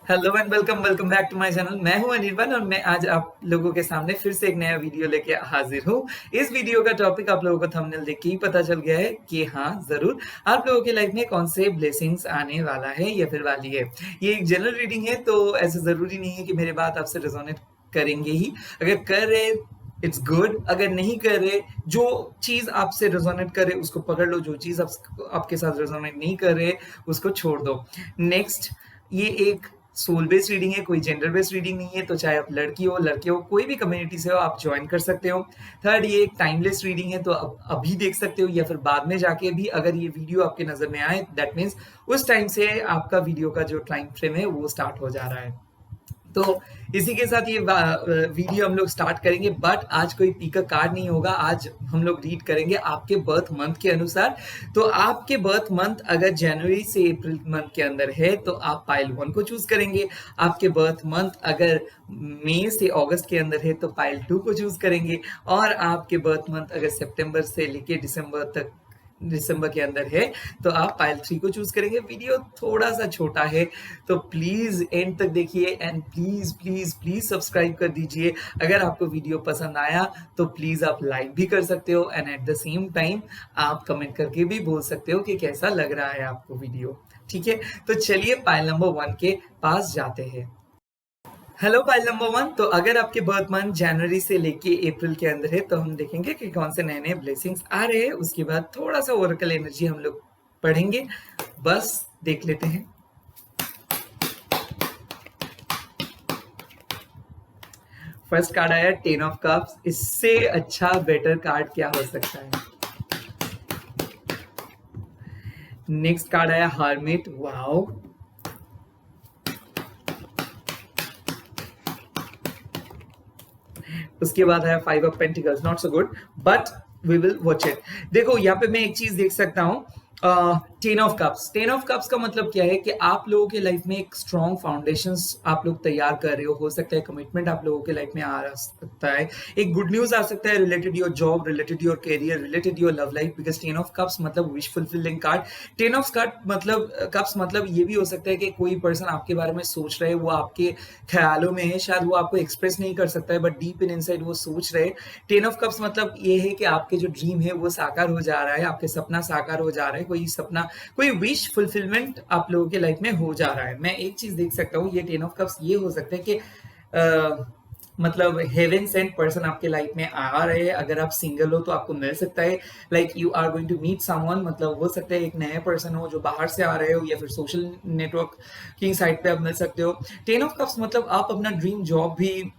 Hello and welcome welcome back to my channel. मैं हूं अनिर्बान और मैं आज आप लोगों के सामने फिर से एक नया वीडियो लेके हाजिर हूं। इस वीडियो का टॉपिक आप लोगों को थंबनेल देख के ही पता चल गया है कि हाँ जरूर आप लोगों के लाइफ में कौन से ब्लेसिंग्स आने वाला है या फिर वाली है। ये एक जनरल रीडिंग है तो ऐसा जरूरी नहीं है कि मेरे बात आपसे रेजोनेट करेंगे ही। अगर कर रहे इट्स गुड, अगर नहीं कर रहे, जो चीज आपसे रेजोनेट करे उसको पकड़ लो, जो चीज आपके साथ रेजोनेट नहीं कर रहे उसको छोड़ दो। नेक्स्ट, ये एक सोल बेस्ड रीडिंग है, कोई जेंडर बेस्ड रीडिंग नहीं है, तो चाहे आप लड़की हो लड़के हो कोई भी कम्युनिटी से हो आप ज्वाइन कर सकते हो। थर्ड, ये एक टाइमलेस रीडिंग है तो आप अभी देख सकते हो या फिर बाद में जाके भी अगर ये वीडियो आपके नजर में आए दैट मीन्स उस टाइम से आपका वीडियो का जो टाइम फ्रेम है वो स्टार्ट हो जा रहा है। तो इसी के साथ ये वीडियो हम लोग स्टार्ट करेंगे, बट आज कोई पी का कार्ड नहीं होगा। आज हम लोग रीड करेंगे आपके बर्थ मंथ के अनुसार। तो आपके बर्थ मंथ अगर जनवरी से अप्रैल मंथ के अंदर है तो आप पाइल 1 को चूज करेंगे। आपके बर्थ मंथ अगर मई से अगस्त के अंदर है तो पाइल 2 को चूज करेंगे। और आपके बर्थ मंथ अगर सितंबर से लेके दिसंबर के अंदर है तो आप पाइल 3 को चूज करेंगे। वीडियो थोड़ा सा छोटा है तो प्लीज एंड तक देखिए and please please please subscribe कर दीजिए। अगर आपको वीडियो पसंद आया तो प्लीज आप लाइक भी कर सकते हो and at the same time आप कमेंट करके भी बोल सकते हो कि कैसा लग रहा है आपको वीडियो। ठीक है, तो चलिए पाइल नंबर 1 के पास जाते हैं। हेलो पाइल नंबर 1, तो अगर आपके बर्थ मंथ जनवरी से लेके अप्रैल के अंदर है तो हम देखेंगे कि कौन से नए नए ब्लेसिंग्स आ रहे हैं। उसके बाद थोड़ा सा ओरेकल एनर्जी हम लोग पढ़ेंगे, बस देख लेते हैं। फर्स्ट कार्ड आया 10 ऑफ कप्स। इससे अच्छा बेटर कार्ड क्या हो सकता है। नेक्स्ट कार्ड आया हर्मिट। वाओ। उसके बाद है 5 of pentacles. Not so good but we will watch it. देखो यहाँ पे मैं एक चीज देख सकता हूँ, 10 ऑफ कप्स। 10 ऑफ कप्स का मतलब क्या है कि आप लोगों के लाइफ में एक स्ट्रॉन्ग फाउंडेशन आप लोग तैयार कर रहे हो सकता है कमिटमेंट आप लोगों के लाइफ में आ सकता है, एक गुड न्यूज आ सकता है related your job, related your career, related your love life. Because 10 of cups मतलब wish fulfilling card. 10 of cups मतलब ये भी हो सकता है कि कोई पर्सन आपके बारे में सोच रहे, वो आपके ख्यालों में है, शायद वो आपको एक्सप्रेस नहीं कर सकता है बट डीप इन इनसाइड वो सोच रहे। 10 ऑफ कप्स मतलब ये है कि आपके जो ड्रीम है वो साकार हो जा रहा है, आपके सपना साकार हो जा रहा है, कोई सपना, कोई विश फुलफिलमेंट आप लोगों के लाइफ में हो जा रहा है। मैं एक चीज देख सकता हूँ, ये 10 ऑफ कप्स ये हो सकता है कि मतलब हेवन सेंट पर्सन आपके लाइफ में आ रहे हैं। अगर आप सिंगल हो तो आपको मिल सकता है, like you are going to meet someone, मतलब हो सकता है एक नए पर्सन हो जो बाहर से आ रहे हो या फिर सोशल नेटवर्क की साइट पे आप मिल सकते हो। 10 ऑफ कप्स मतलब आप अपना ड्रीम जॉब भी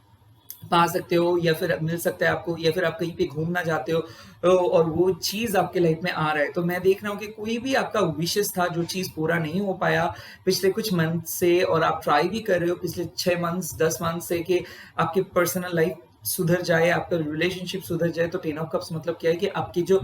पा सकते हो या फिर मिल सकता है आपको, या फिर आप कहीं पे घूमना चाहते हो और वो चीज आपके लाइफ में आ रहा है। तो मैं देख रहा हूँ कि कोई भी आपका विशेष था जो चीज पूरा नहीं हो पाया पिछले कुछ मंथ से, और आप ट्राई भी कर रहे हो पिछले 6 मंथ्स 10 मंथ से कि आपकी पर्सनल लाइफ सुधर जाए, आपका रिलेशनशिप सुधर जाए। तो 10 ऑफ कप्स मतलब क्या है कि आपकी जो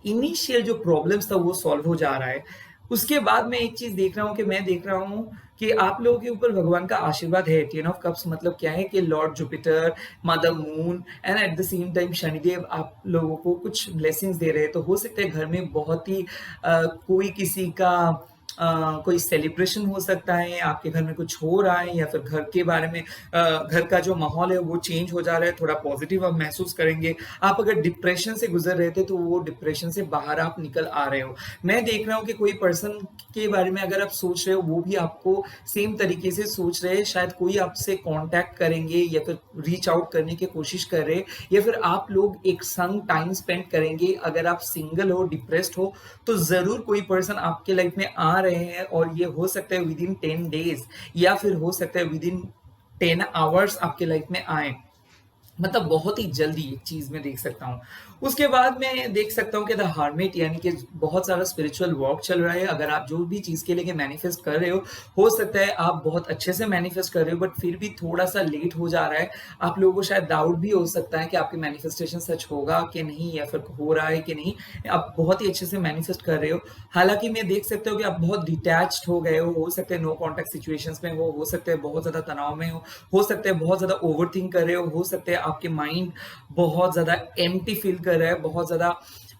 इनिशियल जो प्रॉब्लम्स था वो सॉल्व हो जा रहा है। उसके बाद मैं एक चीज देख रहा हूँ कि मैं देख रहा हूँ कि आप लोगों के ऊपर भगवान का आशीर्वाद है। 10 ऑफ कप्स मतलब क्या है कि Lord Jupiter, mother moon and at the same time Shanidev आप लोगों को कुछ ब्लेसिंग्स दे रहे हैं। तो हो सकता है घर में बहुत ही कोई किसी का कोई सेलिब्रेशन हो सकता है, आपके घर में कुछ हो रहा है, या फिर घर के बारे में घर का जो माहौल है वो चेंज हो जा रहा है, थोड़ा पॉजिटिव आप महसूस करेंगे। आप अगर डिप्रेशन से गुजर रहे थे तो वो डिप्रेशन से बाहर आप निकल आ रहे हो। मैं देख रहा हूँ कि कोई पर्सन के बारे में अगर आप सोच रहे हो वो भी आपको सेम तरीके से सोच रहे हैं। शायद कोई आपसे कांटेक्ट करेंगे या फिर रीच आउट करने की कोशिश कर रहे हैं, या फिर आप लोग एक संग टाइम स्पेंड करेंगे। अगर आप सिंगल हो, डिप्रेस्ड हो, तो जरूर कोई पर्सन आपके लाइफ में आ रहे हैं, और ये हो सकता है विद इन 10 डेज या फिर हो सकता है विद इन 10 आवर्स आपके लाइफ में आए। मतलब बहुत ही जल्दी एक चीज में देख सकता हूँ। उसके बाद मैं देख सकता हूँ कि द हार्मिट, यानी कि बहुत सारा स्पिरिचुअल वर्क चल रहा है। अगर आप जो भी चीज के लिए मैनिफेस्ट कर रहे हो सकता है आप बहुत अच्छे से मैनिफेस्ट कर रहे हो बट फिर भी थोड़ा सा लेट हो जा रहा है। आप लोगों को शायद डाउट भी हो सकता है कि आपकी मैनिफेस्टेशन सच होगा कि नहीं, या फिर हो रहा है कि नहीं। आप बहुत ही अच्छे से मैनिफेस्ट कर रहे हो। हालांकि मैं देख सकता हूँ कि आप बहुत डिटैच्ड हो गए हो सकता है नो कॉन्टेक्ट सिचुएशंस में हो सकता है बहुत ज्यादा तनाव में हो सकता है बहुत ज्यादा ओवर थिंक कर रहे हो सकता है आपके माइंड बहुत ज्यादा एम्प्टी फील कर रहा है, बहुत ज्यादा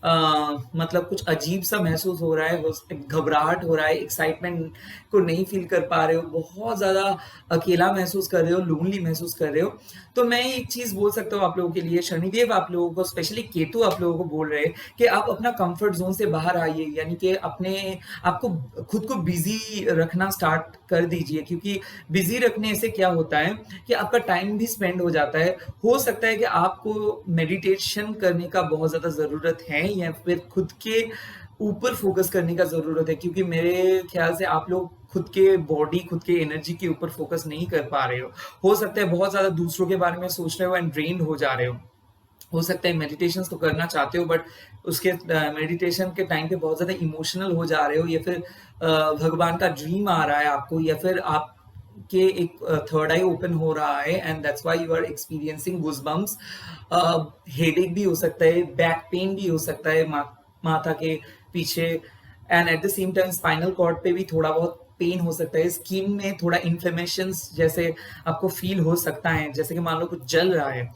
मतलब कुछ अजीब सा महसूस हो रहा है, घबराहट हो रहा है, एक्साइटमेंट को नहीं फील कर पा रहे हो, बहुत ज़्यादा अकेला महसूस कर रहे हो, लोनली महसूस कर रहे हो, तो मैं एक चीज़ बोल सकता हूँ आप लोगों के लिए, शनिदेव आप लोगों को, स्पेशली केतु आप लोगों को बोल रहे हैं कि आप अपना कंफर्ट जोन से बाहर आइए, यानी कि अपने आपको खुद को बिजी रखना स्टार्ट कर दीजिए, क्योंकि बिजी रखने से क्या होता है कि आपका टाइम भी स्पेंड हो जाता है। हो सकता है कि आपको मेडिटेशन करने का बहुत ज़्यादा ज़रूरत है या फिर खुद के ऊपर फोकस करने का ज़रूरत है, क्योंकि मेरे ख्याल से आप लोग खुद के बॉडी, खुद के एनर्जी के ऊपर फोकस नहीं कर पा रहे हो। हो सकता है बहुत ज़्यादा दूसरों के बारे में सोच रहे हो एंड ड्रेन्ड हो जा रहे हो सकता है मेडिटेशन तो करना चाहते हो, बट उसके मेडिटेशन के टाइम पे बहुत ज़्यादा इमोशनल हो जा रहे हो, या फिर भगवान का ड्रीम आ रहा है आपको, या फिर आप के एक थर्ड आई ओपन हो रहा है and that's why you are experiencing goosebumps. Headache भी हो सकता है, बैक पेन भी हो सकता है माथा के पीछे, and at the same time spinal cord पे भी थोड़ा बहुत पेन हो सकता है, स्किन में थोड़ा इन्फ्लेमेशन जैसे आपको फील हो सकता है, जैसे कि मान लो कुछ जल रहा है।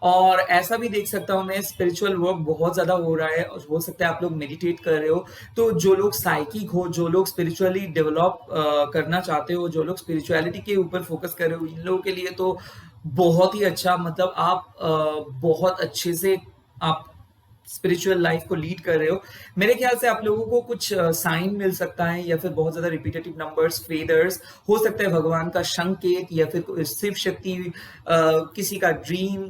और ऐसा भी देख सकता हूँ मैं, स्पिरिचुअल वर्क बहुत ज़्यादा हो रहा है, और हो सकता है आप लोग मेडिटेट कर रहे हो, तो जो लोग साइकिक हो, जो लोग स्पिरिचुअली डेवलप करना चाहते हो, जो लोग स्पिरिचुअलिटी के ऊपर फोकस कर रहे हो, इन लोगों के लिए तो बहुत ही अच्छा, मतलब आप बहुत अच्छे से आप स्पिरिचुअल लाइफ को लीड कर रहे हो। मेरे ख्याल से आप लोगों को कुछ साइन मिल सकता है, या फिर बहुत ज्यादा रिपीटेटिव नंबर्स, फेदर्स, हो सकता है भगवान का संकेत, या फिर शिव शक्ति, किसी का ड्रीम,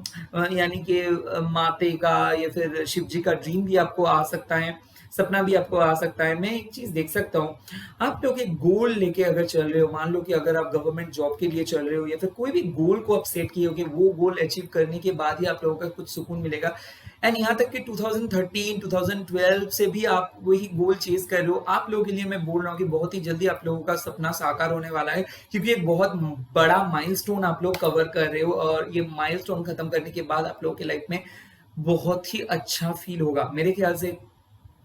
यानी कि माते का या फिर शिव जी का ड्रीम भी आपको आ सकता है, सपना भी आपको आ सकता है। मैं एक चीज देख सकता हूँ, आप लोग एक गोल लेके अगर चल रहे हो, मान लो कि अगर आप गवर्नमेंट जॉब के लिए चल रहे हो, या फिर कोई भी गोल को आप सेट किए हो कि वो गोल अचीव करने के बाद ही आप लोगों का कुछ सुकून मिलेगा, एंड यहाँ तक कि 2013 2012 से भी आप वही गोल चेज कर रहे हो, आप लोगों के लिए मैं बोल रहा हूँ कि बहुत ही जल्दी आप लोगों का सपना साकार होने वाला है, क्योंकि एक बहुत बड़ा माइलस्टोन आप लोग कवर कर रहे हो, और ये माइलस्टोन खत्म करने के बाद आप लोगों की लाइफ में बहुत ही अच्छा फील होगा। मेरे ख्याल से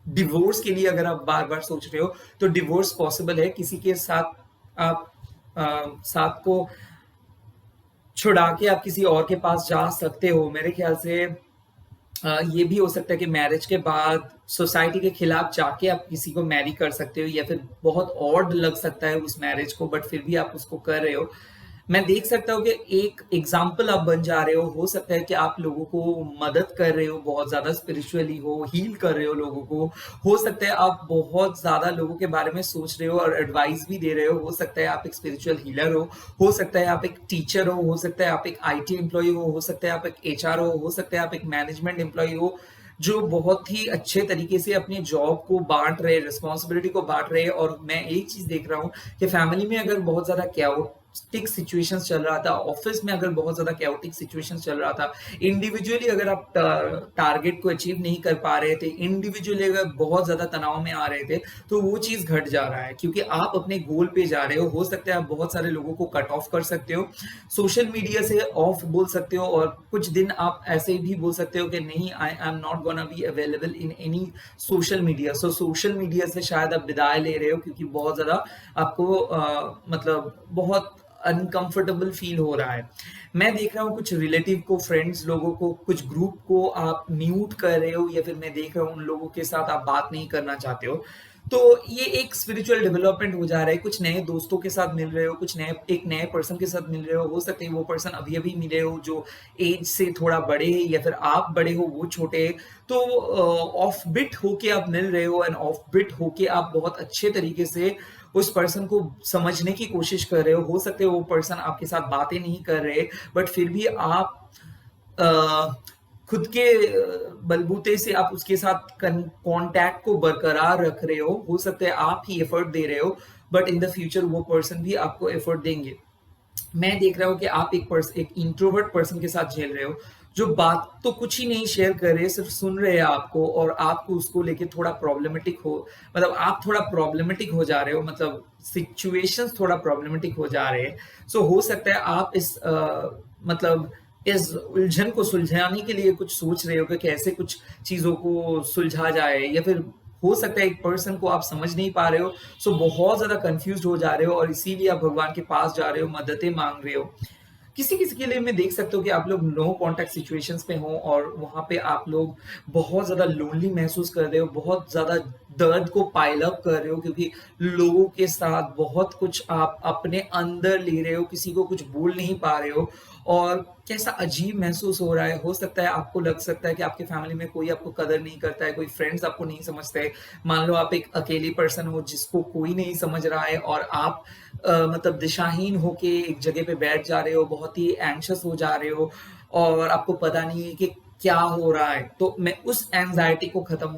डिवोर्स के लिए अगर आप बार बार सोच रहे हो, तो डिवोर्स पॉसिबल है, किसी के साथ आप साथ को छुड़ा के आप किसी और के पास जा सकते हो। मेरे ख्याल से ये भी हो सकता है कि मैरिज के बाद सोसाइटी के खिलाफ जाके आप किसी को मैरी कर सकते हो, या फिर बहुत ऑड लग सकता है उस मैरिज को, बट फिर भी आप उसको कर रहे हो। मैं देख सकता हूँ कि एक एग्जाम्पल आप बन जा रहे हो सकता है कि आप लोगों को मदद कर रहे हो, बहुत ज्यादा स्पिरिचुअली हो, हील कर रहे हो लोगों को। हो सकता है आप बहुत ज्यादा लोगों के बारे में सोच रहे हो और एडवाइस भी दे रहे हो सकता है आप एक स्पिरिचुअल हीलर हो सकता है आप एक टीचर हो सकता है आप एक आईटी एम्प्लॉय हो सकता है आप एक एचआर हो सकता है आप एक मैनेजमेंट एम्प्लॉय हो, जो बहुत ही अच्छे तरीके से अपनी जॉब को बांट रहे, रिस्पॉन्सिबिलिटी को बांट रहे। और मैं एक चीज देख रहा हूँ कि फैमिली में अगर बहुत ज्यादा कैओटिक सिचुएशंस चल रहा था, ऑफिस में अगर बहुत ज्यादा कैओटिक सिचुएशंस चल रहा था, इंडिविजुअली अगर आप टारगेट को अचीव नहीं कर पा रहे थे, इंडिविजुअली अगर बहुत ज्यादा तनाव में आ रहे थे, तो वो चीज घट जा रहा है, क्योंकि आप अपने गोल पे जा रहे हो सकता है आप बहुत सारे लोगों को कट ऑफ कर सकते हो, सोशल मीडिया से ऑफ बोल सकते हो, और कुछ दिन आप ऐसे भी बोल सकते हो कि नहीं, I am not gonna be available in any social media. So social media से शायद आप विदाई ले रहे हो, क्योंकि बहुत ज्यादा आपको मतलब बहुत अनकंफर्टेबल फील हो रहा है। मैं देख रहा हूँ कुछ रिलेटिव को, फ्रेंड्स लोगों को, कुछ ग्रुप को आप म्यूट कर रहे हो, या फिर मैं देख रहा हूँ उन लोगों के साथ आप बात नहीं करना चाहते हो। तो ये एक स्पिरिचुअल डेवलपमेंट हो जा रहा है, कुछ नए दोस्तों के साथ मिल रहे हो, कुछ नए एक नए पर्सन के साथ मिल रहे हो सकता है वो पर्सन अभी अभी मिले हो जो एज से थोड़ा बड़े है, या फिर आप बड़े हो वो छोटे है, तो ऑफ बिट होके आप मिल रहे हो, एंड ऑफ बिट होके आप बहुत अच्छे तरीके से उस पर्सन को समझने की कोशिश कर रहे हो सकता है वो पर्सन आपके साथ बातें नहीं कर रहे, बट फिर भी आप खुद के बलबूते से आप उसके साथ कांटेक्ट को बरकरार रख रहे हो सकता है आप ही एफर्ट दे रहे हो, बट इन द फ्यूचर वो पर्सन भी आपको एफर्ट देंगे। मैं देख रहा हूँ कि आप एक इंट्रोवर्ट पर्सन के साथ झेल रहे हो, जो बात तो कुछ ही नहीं शेयर कर रहे, सिर्फ सुन रहे हैं आपको, और आपको उसको लेके थोड़ा प्रॉब्लमेटिक हो, मतलब आप थोड़ा प्रॉब्लमेटिक हो जा रहे हो, मतलब सिचुएशंस थोड़ा प्रॉब्लमेटिक हो जा रहे हैं। सो हो सकता है आप इस मतलब इस उलझन को सुलझाने के लिए कुछ सोच रहे हो कि कैसे कुछ चीजों को सुलझा जाए, या फिर हो सकता है एक पर्सन को आप समझ नहीं पा रहे हो, सो बहुत ज्यादा कंफ्यूज हो जा रहे हो, और इसीलिए आप भगवान के पास जा रहे हो, मददें मांग रहे हो। किसी किसी के लिए मैं देख सकता हूँ कि आप लोग नो कॉन्टैक्ट सिचुएशंस में हो और वहाँ पे आप लोग बहुत ज़्यादा लोनली महसूस कर रहे हो, बहुत ज़्यादा दर्द को पाइल अप कर रहे हो, क्योंकि लोगों के साथ बहुत कुछ आप अपने अंदर ले रहे हो, किसी को कुछ बोल नहीं पा रहे हो और कैसा अजीब महसूस हो रहा है। हो सकता है आपको लग सकता है कि आपके फैमिली में कोई आपको कदर नहीं करता है, कोई फ्रेंड्स आपको नहीं समझते हैं। मान लो आप एक अकेली पर्सन हो जिसको कोई नहीं समझ रहा है और आप मतलब दिशाहीन होके एक जगह पे बैठ जा रहे हो, बहुत ही एंग्शियस हो जा रहे हो और आपको पता नहीं है कि क्या हो रहा है। तो मैं उस एंजाइटी को खत्म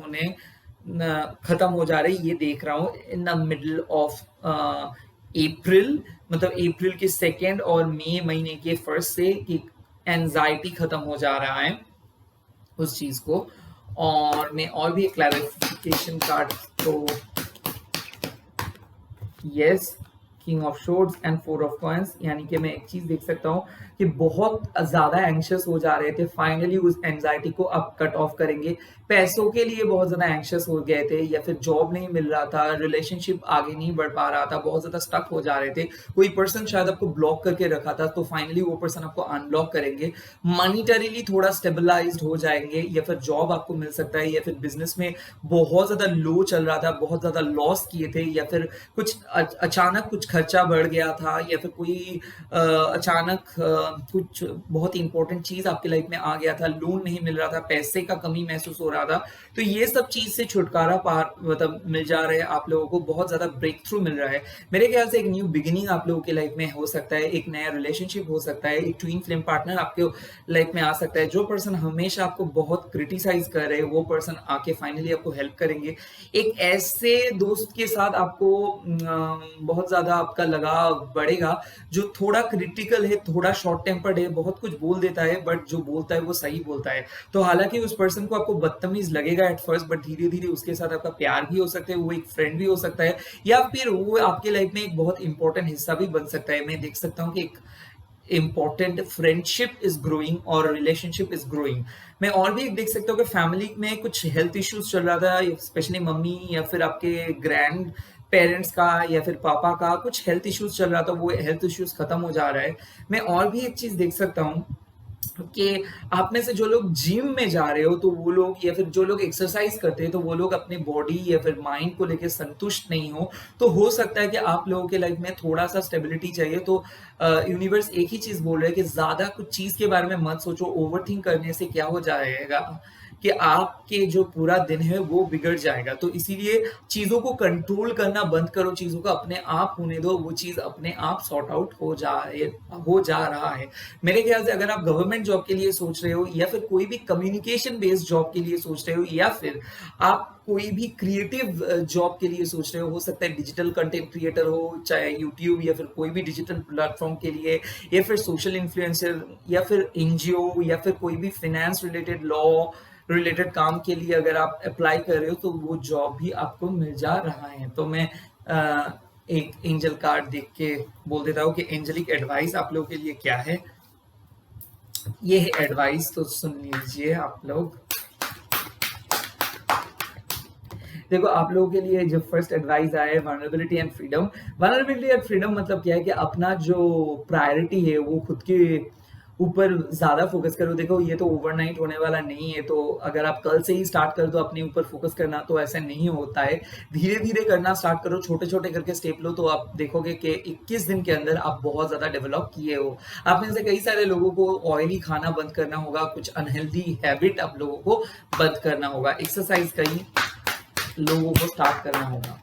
हो जा रही ये देख रहा हूँ in the middle of April, मतलब अप्रैल के सेकेंड और मई महीने के फर्स्ट से कि एंजाइटी खत्म हो जा रहा है उस चीज को। और मैं और भी एक क्लैरिफिकेशन कार्ड, तो yes, king of swords and four of coins, यानी कि मैं एक चीज देख सकता हूँ कि बहुत ज्यादा एंग्शियस हो जा रहे थे, फाइनली उस एंजाइटी को अब कट ऑफ करेंगे। पैसों के लिए बहुत ज्यादा एंग्शियस हो गए थे या फिर जॉब नहीं मिल रहा था, रिलेशनशिप आगे नहीं बढ़ पा रहा था, बहुत ज्यादा स्टक हो जा रहे थे, कोई पर्सन शायद आपको ब्लॉक करके रखा था, तो फाइनली वो पर्सन आपको अनब्लॉक करेंगे। मॉनिटरीली थोड़ा स्टेबलाइज्ड हो जाएंगे या फिर जॉब आपको मिल सकता है, या फिर बिजनेस में बहुत ज्यादा लो चल रहा था, बहुत ज्यादा लॉस किए थे, या फिर कुछ अचानक कुछ खर्चा बढ़ गया था, या फिर कोई अचानक कुछ बहुत ही इंपॉर्टेंट चीज आपकी लाइफ में आ गया था, लोन नहीं मिल रहा था, पैसे का कमी महसूस हो रहा था। तो ये सब चीज से छुटकारा पार मतलब मिल जा रहा है आप लोगों को, बहुत ज्यादा ब्रेक थ्रू मिल रहा है। मेरे ख्याल से एक न्यू बिगिनिंग आप लोगों की लाइफ में हो सकता है, एक नया रिलेशनशिप हो सकता है, एक ट्विन फ्लेम पार्टनर आपके लाइफ में आ सकता है। जो पर्सन हमेशा आपको बहुत क्रिटिसाइज कर रहे हैं वो पर्सन आके फाइनली आपको हेल्प करेंगे। एक ऐसे दोस्त के साथ आपको बहुत ज्यादा आपका लगाव बढ़ेगा जो थोड़ा क्रिटिकल है, थोड़ा शॉर्ट टेम्पर्ड है, बहुत कुछ बोल देता है बट जो बोलता है वो सही बोलता है। तो हालांकि उस पर्सन को आपको बदतमीज लगेगा एट फर्स्ट, बट धीरे धीरे उसके साथ आपका प्यार भी हो सकता है, वो एक फ्रेंड भी हो सकता है, या फिर वो आपके लाइफ में एक बहुत इंपॉर्टेंट हिस्सा भी बन सकता है। मैं देख सकता हूँ कि एक इंपॉर्टेंट फ्रेंडशिप इज ग्रोइंग और रिलेशनशिप इज ग्रोइंग। मैं और भी एक देख सकता हूँ कि फैमिली में कुछ हेल्थ इश्यूज चल रहा था, स्पेशली मम्मी या फिर आपके ग्रैंड पेरेंट्स का या फिर पापा का कुछ हेल्थ इश्यूज चल रहा था, वो हेल्थ इश्यूज खत्म हो जा रहा है। मैं और भी एक चीज देख सकता हूँ कि आप में से जो लोग जिम में जा रहे हो तो वो लोग, या फिर जो लोग एक्सरसाइज करते हैं तो वो लोग अपने बॉडी या फिर माइंड को लेकर संतुष्ट नहीं हो। तो हो सकता है कि आप लोगों के लाइफ में थोड़ा सा स्टेबिलिटी चाहिए। तो यूनिवर्स एक ही चीज बोल रहा है कि ज्यादा कुछ चीज के बारे में मत सोचो, ओवरथिंक करने से क्या हो जाएगा कि आपके जो पूरा दिन है वो बिगड़ जाएगा। तो इसीलिए चीजों को कंट्रोल करना बंद करो, चीजों को अपने आप होने दो, वो चीज अपने आप सॉर्ट आउट हो जा रहा है। मेरे ख्याल से अगर आप गवर्नमेंट जॉब के लिए सोच रहे हो या फिर कोई भी कम्युनिकेशन बेस्ड जॉब के लिए सोच रहे हो, या फिर आप कोई भी क्रिएटिव जॉब के लिए सोच रहे हो सकता है डिजिटल कंटेंट क्रिएटर हो, चाहे यूट्यूब या फिर कोई भी डिजिटल प्लेटफॉर्म के लिए, या फिर सोशल इन्फ्लुएंसर, या फिर एनजीओ, या फिर कोई भी फाइनेंस रिलेटेड, लॉ रिलेटेड काम के लिए अगर आप अप्लाई कर रहे हो तो वो जॉब भी आपको मिल जा रहा है। तो मैं एक एंजल कार्ड देख के बोल देता हूँ कि एंजलिक एडवाइस आप लोगों के लिए क्या है। ये है एडवाइस, तो सुन लीजिए आप लोग। देखो आप लोगों के लिए जो फर्स्ट एडवाइस आया है, vulnerability and freedom. Vulnerability and freedom मतलब क्या है कि अपना जो प्रायोरिटी है वो खुद के ऊपर ज्यादा फोकस करो। देखो ये तो ओवरनाइट होने वाला नहीं है, तो अगर आप कल से ही स्टार्ट कर दो अपने ऊपर फोकस करना तो ऐसा नहीं होता है। धीरे धीरे करना स्टार्ट करो, छोटे छोटे करके स्टेप लो, तो आप देखोगे कि 21 दिन के अंदर आप बहुत ज्यादा डेवलप किए हो। आप में से कई सारे लोगों को ऑयली खाना बंद करना होगा, कुछ अनहेल्दी हैबिट आप लोगों को बंद करना होगा, एक्सरसाइज कई लोगों को स्टार्ट करना होगा।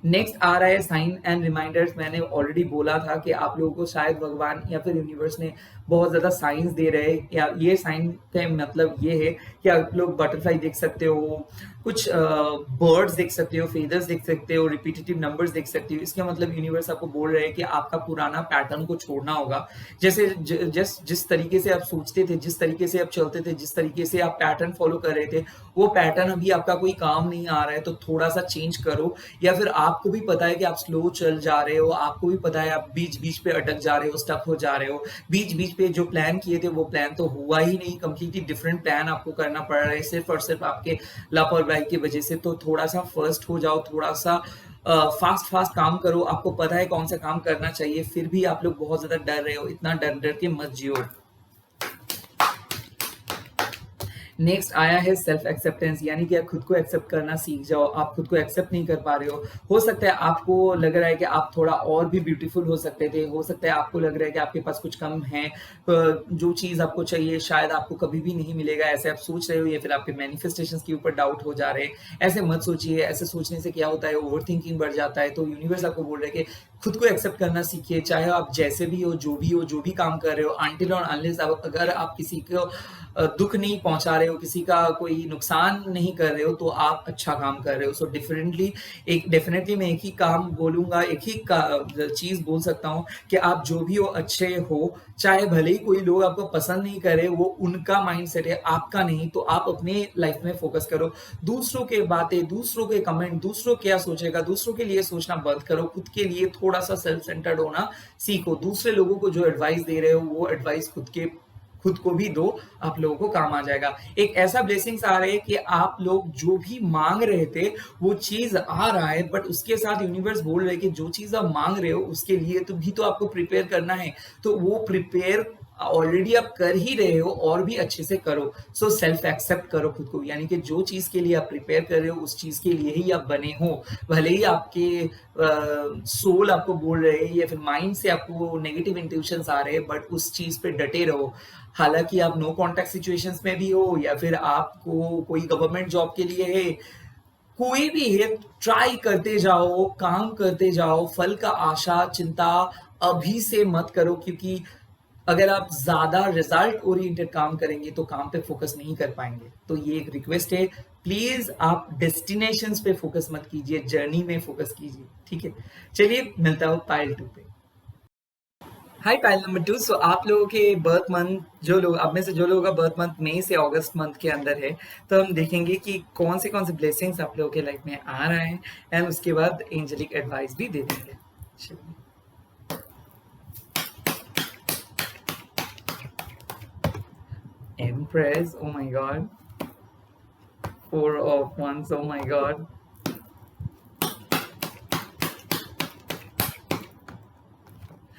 नेक्स्ट आ रहा है साइन एंड रिमाइंडर्स। मैंने ऑलरेडी बोला था कि आप लोगों को शायद भगवान या फिर यूनिवर्स ने बहुत ज्यादा साइंस दे रहे हैं, या ये साइन का मतलब ये है कि आप लोग बटरफ्लाई देख सकते हो, कुछ बर्ड्स देख सकते हो, फेदर्स देख सकते हो, रिपीटेटिव नंबर्स देख सकते हो। इसका मतलब यूनिवर्स आपको बोल रहे हैं कि आपका पुराना पैटर्न को छोड़ना होगा। जैसे जिस तरीके से आप सोचते थे, जिस तरीके से आप चलते थे, जिस तरीके से आप पैटर्न फॉलो कर रहे थे, वो पैटर्न अभी आपका कोई काम नहीं आ रहा है, तो थोड़ा सा चेंज करो। या फिर आपको भी पता है कि आप स्लो चल जा रहे हो, आपको भी पता है आप बीच बीच पे अटक जा रहे हो, स्टक हो जा रहे हो, बीच बीच पे जो प्लान किए थे वो प्लान तो हुआ ही नहीं, कंप्लीटली डिफरेंट प्लान आपको करना पड़ रहा है सिर्फ और सिर्फ आपके लापरवाही की वजह से। तो थोड़ा सा फर्स्ट हो जाओ, थोड़ा सा फास्ट फास्ट काम करो, आपको पता है कौन सा काम करना चाहिए, फिर भी आप लोग बहुत ज्यादा डर रहे हो, इतना डर डर के मत जियो। नेक्स्ट आया है सेल्फ एक्सेप्टेंस, यानी कि आप खुद को एक्सेप्ट करना सीख जाओ। आप खुद को एक्सेप्ट नहीं कर पा रहे हो सकता है आपको लग रहा है कि आप थोड़ा और भी ब्यूटीफुल हो सकते थे, हो सकता है आपको लग रहा है कि आपके पास कुछ कम है, जो चीज़ आपको चाहिए शायद आपको कभी भी नहीं मिलेगा, ऐसे आप सोच रहे हो, या फिर आपके मैनिफेस्टेशंस के ऊपर डाउट हो जा रहे हैं। ऐसे मत सोचिए, ऐसे सोचने से क्या होता है, ओवर थिंकिंग बढ़ जाता है। तो यूनिवर्स आपको बोल रहा है कि खुद को एक्सेप्ट करना सीखिए, चाहे आप जैसे भी हो, जो भी काम कर रहे हो, अनटिल और अनलेस अगर आप किसी को दुख नहीं पहुंचा रहे हो, किसी का कोई नुकसान नहीं कर रहे हो, तो आप अच्छा काम कर रहे हो। सो डेफिनेटली मैं एक ही काम बोलूंगा, एक ही चीज बोल सकता हूँ कि आप जो भी हो अच्छे हो, चाहे भले ही कोई लोग आपको पसंद नहीं करे, वो उनका माइंडसेट है, आपका नहीं। तो आप अपने लाइफ में फोकस करो, दूसरों के बातें, दूसरों के कमेंट, दूसरों क्या सोचेगा, दूसरों के लिए सोचना बंद करो, खुद के लिए थोड़ा सा सेल्फ सेंटर्ड होना सीखो। दूसरे लोगों को जो एडवाइस दे रहे हो, वो एडवाइस खुद को भी दो, आप लोगों को काम आ जाएगा। एक ऐसा ब्लेसिंग्स आ रहे हैं कि आप लोग जो भी मांग रहे थे वो चीज आ रहा है, बट उसके साथ यूनिवर्स बोल रहे हैं कि जो चीज आप मांग रहे हो उसके लिए तो आपको प्रिपेयर करना है। तो वो प्रिपेयर ऑलरेडी आप कर ही रहे हो, और भी अच्छे से करो। सो सेल्फ एक्सेप्ट करो खुद को, यानी कि जो चीज के लिए आप प्रिपेयर कर रहे हो उस चीज के लिए ही आप बने हो। भले ही आपके सोल आपको बोल रहे हैं या फिर माइंड से आपको नेगेटिव इंट्यूशंस आ रहे हैं, बट उस चीज पे डटे रहो। हालांकि आप नो कॉन्टैक्ट सिचुएशंस में भी हो, या फिर आपको कोई गवर्नमेंट जॉब के लिए है, कोई भी है, ट्राई करते जाओ, काम करते जाओ। फल का आशा चिंता अभी से मत करो, क्योंकि अगर आप ज्यादा रिजल्ट ओरिएंटेड काम करेंगे तो काम पे फोकस नहीं कर पाएंगे। तो ये एक रिक्वेस्ट है, प्लीज आप डेस्टिनेशंस पे फोकस मत कीजिए, जर्नी में फोकस कीजिए, ठीक है। चलिए मिलता हूँ पाइल 2 पे। हाय पाइल नंबर 2। सो आप लोगों के बर्थ मंथ, जो लोग आप में से जो लोगों का बर्थ मंथ मई से अगस्त मंथ के अंदर है, तो हम देखेंगे कि कौन से ब्लेसिंग्स आप लोगों के लाइफ में आ रहा है, एंड उसके बाद एंजेलिक एडवाइस भी दे देंगे। चलिए। Empress, oh my god. Four of Wands, oh my god.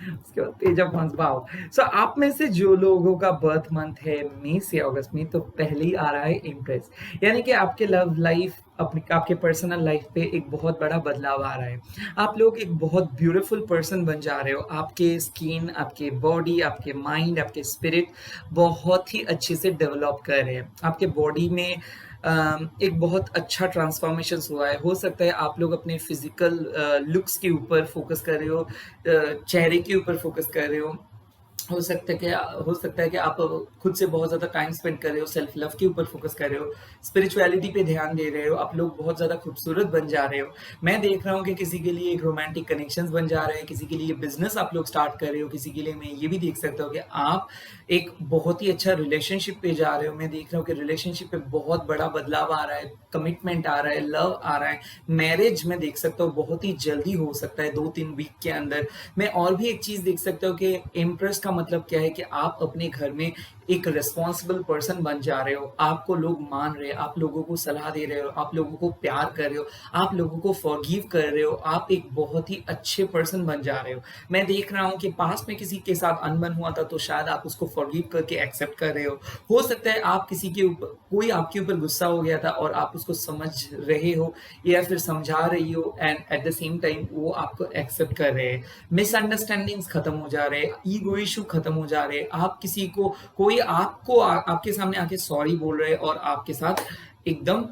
उसके बाद पेज ऑफ वंस, वाओ। सो आप में से जो लोगों का बर्थ मंथ है मई से अगस्त में, तो पहले ही आ रहा है इम्प्रेस, यानी कि आपके लव लाइफ, आपके पर्सनल लाइफ पे एक बहुत बड़ा बदलाव आ रहा है। आप लोग एक बहुत ब्यूटीफुल पर्सन बन जा रहे हो। आपके स्किन, आपके बॉडी, आपके माइंड, आपके स्पिरिट बहुत ही अच्छे से डेवलप कर रहे हैं। आपके बॉडी में एक बहुत अच्छा ट्रांसफॉर्मेशन हुआ है। हो सकता है आप लोग अपने फिजिकल लुक्स के ऊपर फोकस कर रहे हो, चेहरे के ऊपर फोकस कर रहे हो सकता है कि आप खुद से बहुत ज़्यादा टाइम स्पेंड कर रहे हो, सेल्फ लव के ऊपर फोकस कर रहे हो, स्पिरिचुअलिटी पे ध्यान दे रहे हो, आप लोग बहुत ज़्यादा खूबसूरत बन जा रहे हो। मैं देख रहा हूँ कि किसी के लिए एक रोमांटिक कनेक्शंस बन जा रहे हैं, किसी के लिए बिजनेस आप लोग स्टार्ट कर रहे हो, किसी के लिए मैं ये भी देख सकता हूँ कि आप एक बहुत ही अच्छा रिलेशनशिप पे जा रहे हो। मैं देख रहा हूँ कि रिलेशनशिप पे बहुत बड़ा बदलाव आ रहा है, कमिटमेंट आ रहा है, लव आ रहा है, मैरिज में देख सकता हूँ बहुत ही जल्दी हो सकता है, 2-3 वीक के अंदर। मैं और भी एक चीज देख सकता हूँ कि इम्प्रेस का मतलब क्या है कि आप अपने घर में एक रिस्पॉन्सिबल पर्सन बन जा रहे हो। आपको लोग मान रहे हैं, आप लोगों को सलाह दे रहे हो, आप लोगों को प्यार कर रहे हो, आप लोगों को फॉरगिव कर रहे हो, आप एक बहुत ही अच्छे पर्सन बन जा रहे हो। मैं देख रहा हूँ कि पास में किसी के साथ अनबन हुआ था, तो शायद आप उसको फॉरगिव करके एक्सेप्ट कर रहे हो सकता है आप किसी के ऊपर, कोई आपके ऊपर गुस्सा हो गया था और आप उसको समझ रहे हो या फिर समझा रही हो, and at the same time वो आपको एक्सेप्ट कर रहे हैं। मिसअंडरस्टैंडिंग्स खत्म हो जा रहे हैं, ईगो इशू खत्म हो जा रहे हैं। आप किसी को, कोई आपको आपके सामने आके सॉरी बोल रहे हैं और आपके साथ एकदम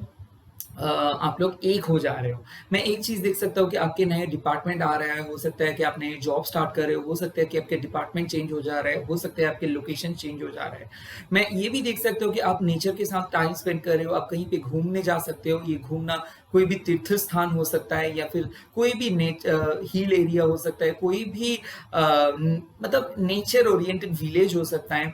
आप लोग एक हो जा रहे हो। मैं एक चीज देख सकता हूँ कि आपके नए डिपार्टमेंट आ रहा है, हो सकता है कि आप नए जॉब स्टार्ट कर रहे हो सकता है कि आपके डिपार्टमेंट चेंज हो जा रहा है, हो सकता है आपके लोकेशन चेंज हो जा रहा है। मैं ये भी देख सकता हूँ कि आप नेचर के साथ टाइम स्पेंड कर रहे हो, आप कहीं पे घूमने जा सकते हो। ये घूमना कोई भी तीर्थ स्थान हो सकता है, या फिर कोई भी हिल एरिया हो सकता है, कोई भी मतलब नेचर ओरिएंटेड विलेज हो सकता है।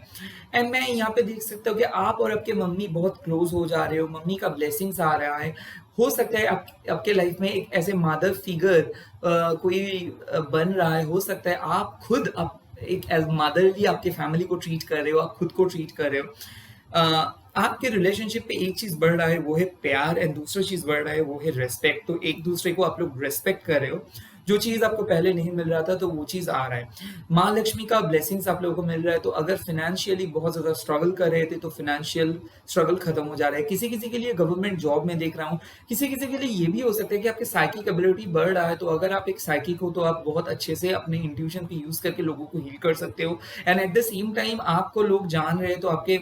एंड मैं यहाँ पे देख सकता हूँ कि आप और आपके मम्मी बहुत क्लोज हो जा रहे हो, मम्मी का ब्लेसिंग्स आ रहा है। हो सकता है आपके लाइफ में एक ऐसे मदर फिगर कोई बन रहा है। हो सकता है आप खुद एक एज मदरली आपके फैमिली को ट्रीट कर रहे हो, आप खुद को ट्रीट कर रहे हो। आपके रिलेशनशिप पे एक चीज बढ़ रहा है वो है प्यार, एंड दूसरा चीज बढ़ रहा है वो है रेस्पेक्ट। तो एक दूसरे को आप लोग रेस्पेक्ट कर रहे हो, जो चीज आपको पहले नहीं मिल रहा था तो वो चीज आ रहा है। माँ लक्ष्मी का ब्लेसिंग्स आप लोगों को मिल रहा है, तो अगर फाइनेंशियली बहुत ज्यादा स्ट्रगल कर रहे थे तो फाइनेंशियल स्ट्रगल खत्म हो जा रहा है। किसी किसी के लिए गवर्नमेंट जॉब में देख रहा हूँ, किसी किसी के लिए ये भी हो सकता है कि आपके साइकिक एबिलिटी बढ़ रहा है। तो अगर आप एक साइकिक हो तो आप बहुत अच्छे से अपने इंट्यूशन पे यूज करके लोगों को हील कर सकते हो, and at the same time आपको लोग जान रहे हैं तो आपके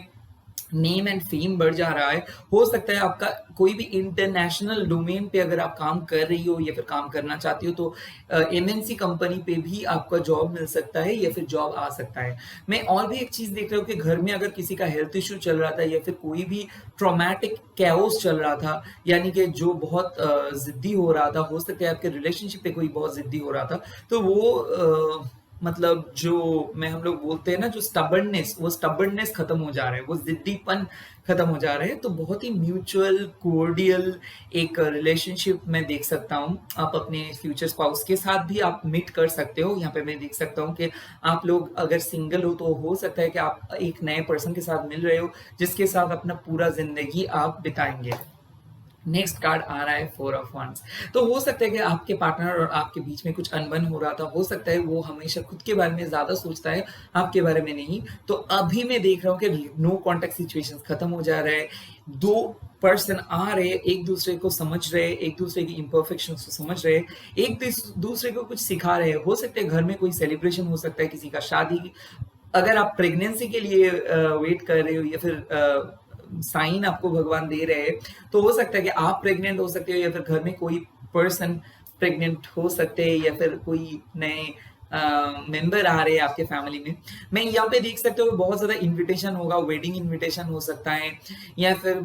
नेम एंड फेम बढ़ जा रहा है। हो सकता है आपका कोई भी इंटरनेशनल डोमेन पे अगर आप काम कर रही हो या फिर काम करना चाहती हो तो एमएनसी कंपनी पे भी आपका जॉब मिल सकता है या फिर जॉब आ सकता है। मैं और भी एक चीज देख रहा हूँ कि घर में अगर किसी का हेल्थ इश्यू चल रहा था या फिर कोई भी ट्रॉमेटिक कैओस चल रहा था, यानी कि जो बहुत जिद्दी हो रहा था, हो सकता है आपके रिलेशनशिप पे कोई बहुत जिद्दी हो रहा था, तो वो मतलब जो मैं हम लोग बोलते हैं ना जो स्टबर्डनेस, वो स्टबर्डनेस खत्म हो जा रहा है, वो जिद्दीपन खत्म हो जा रहे हैं। तो बहुत ही म्यूचुअल कोर्डियल एक रिलेशनशिप मैं देख सकता हूँ। आप अपने फ्यूचर स्पाउस के साथ भी आप मीट कर सकते हो। यहाँ पे मैं देख सकता हूँ कि आप लोग अगर सिंगल हो तो हो सकता है कि आप एक नए पर्सन के साथ मिल रहे हो जिसके साथ अपना पूरा जिंदगी आप बिताएंगे। नेक्स्ट कार्ड आ रहा है 4 ऑफ वंस। तो हो सकता है कि आपके पार्टनर और आपके बीच में कुछ अनबन हो रहा था, हो सकता है वो हमेशा खुद के बारे में ज्यादा सोचता है, आपके बारे में नहीं। तो अभी मैं देख रहा हूँ कि नो कॉन्टेक्ट सिचुएशन खत्म हो जा रहा है। दो पर्सन आ रहे, एक दूसरे को समझ रहे, एक दूसरे की इम्परफेक्शन को समझ रहे, एक दूसरे को कुछ सिखा रहे। हो सकता है घर में कोई सेलिब्रेशन हो सकता है, किसी का शादी, अगर आप प्रेगनेंसी के लिए वेट कर रहे हो या फिर साइन आपको भगवान दे रहे हैं, तो हो सकता है कि आप प्रेग्नेंट हो सकते हो या फिर घर में कोई पर्सन प्रेग्नेंट हो सकते हैं या फिर कोई नए मेंबर आ रहे हैं आपके फैमिली में। मैं यहाँ पे देख सकते हो बहुत ज्यादा इनविटेशन होगा, वेडिंग इनविटेशन हो सकता है, या फिर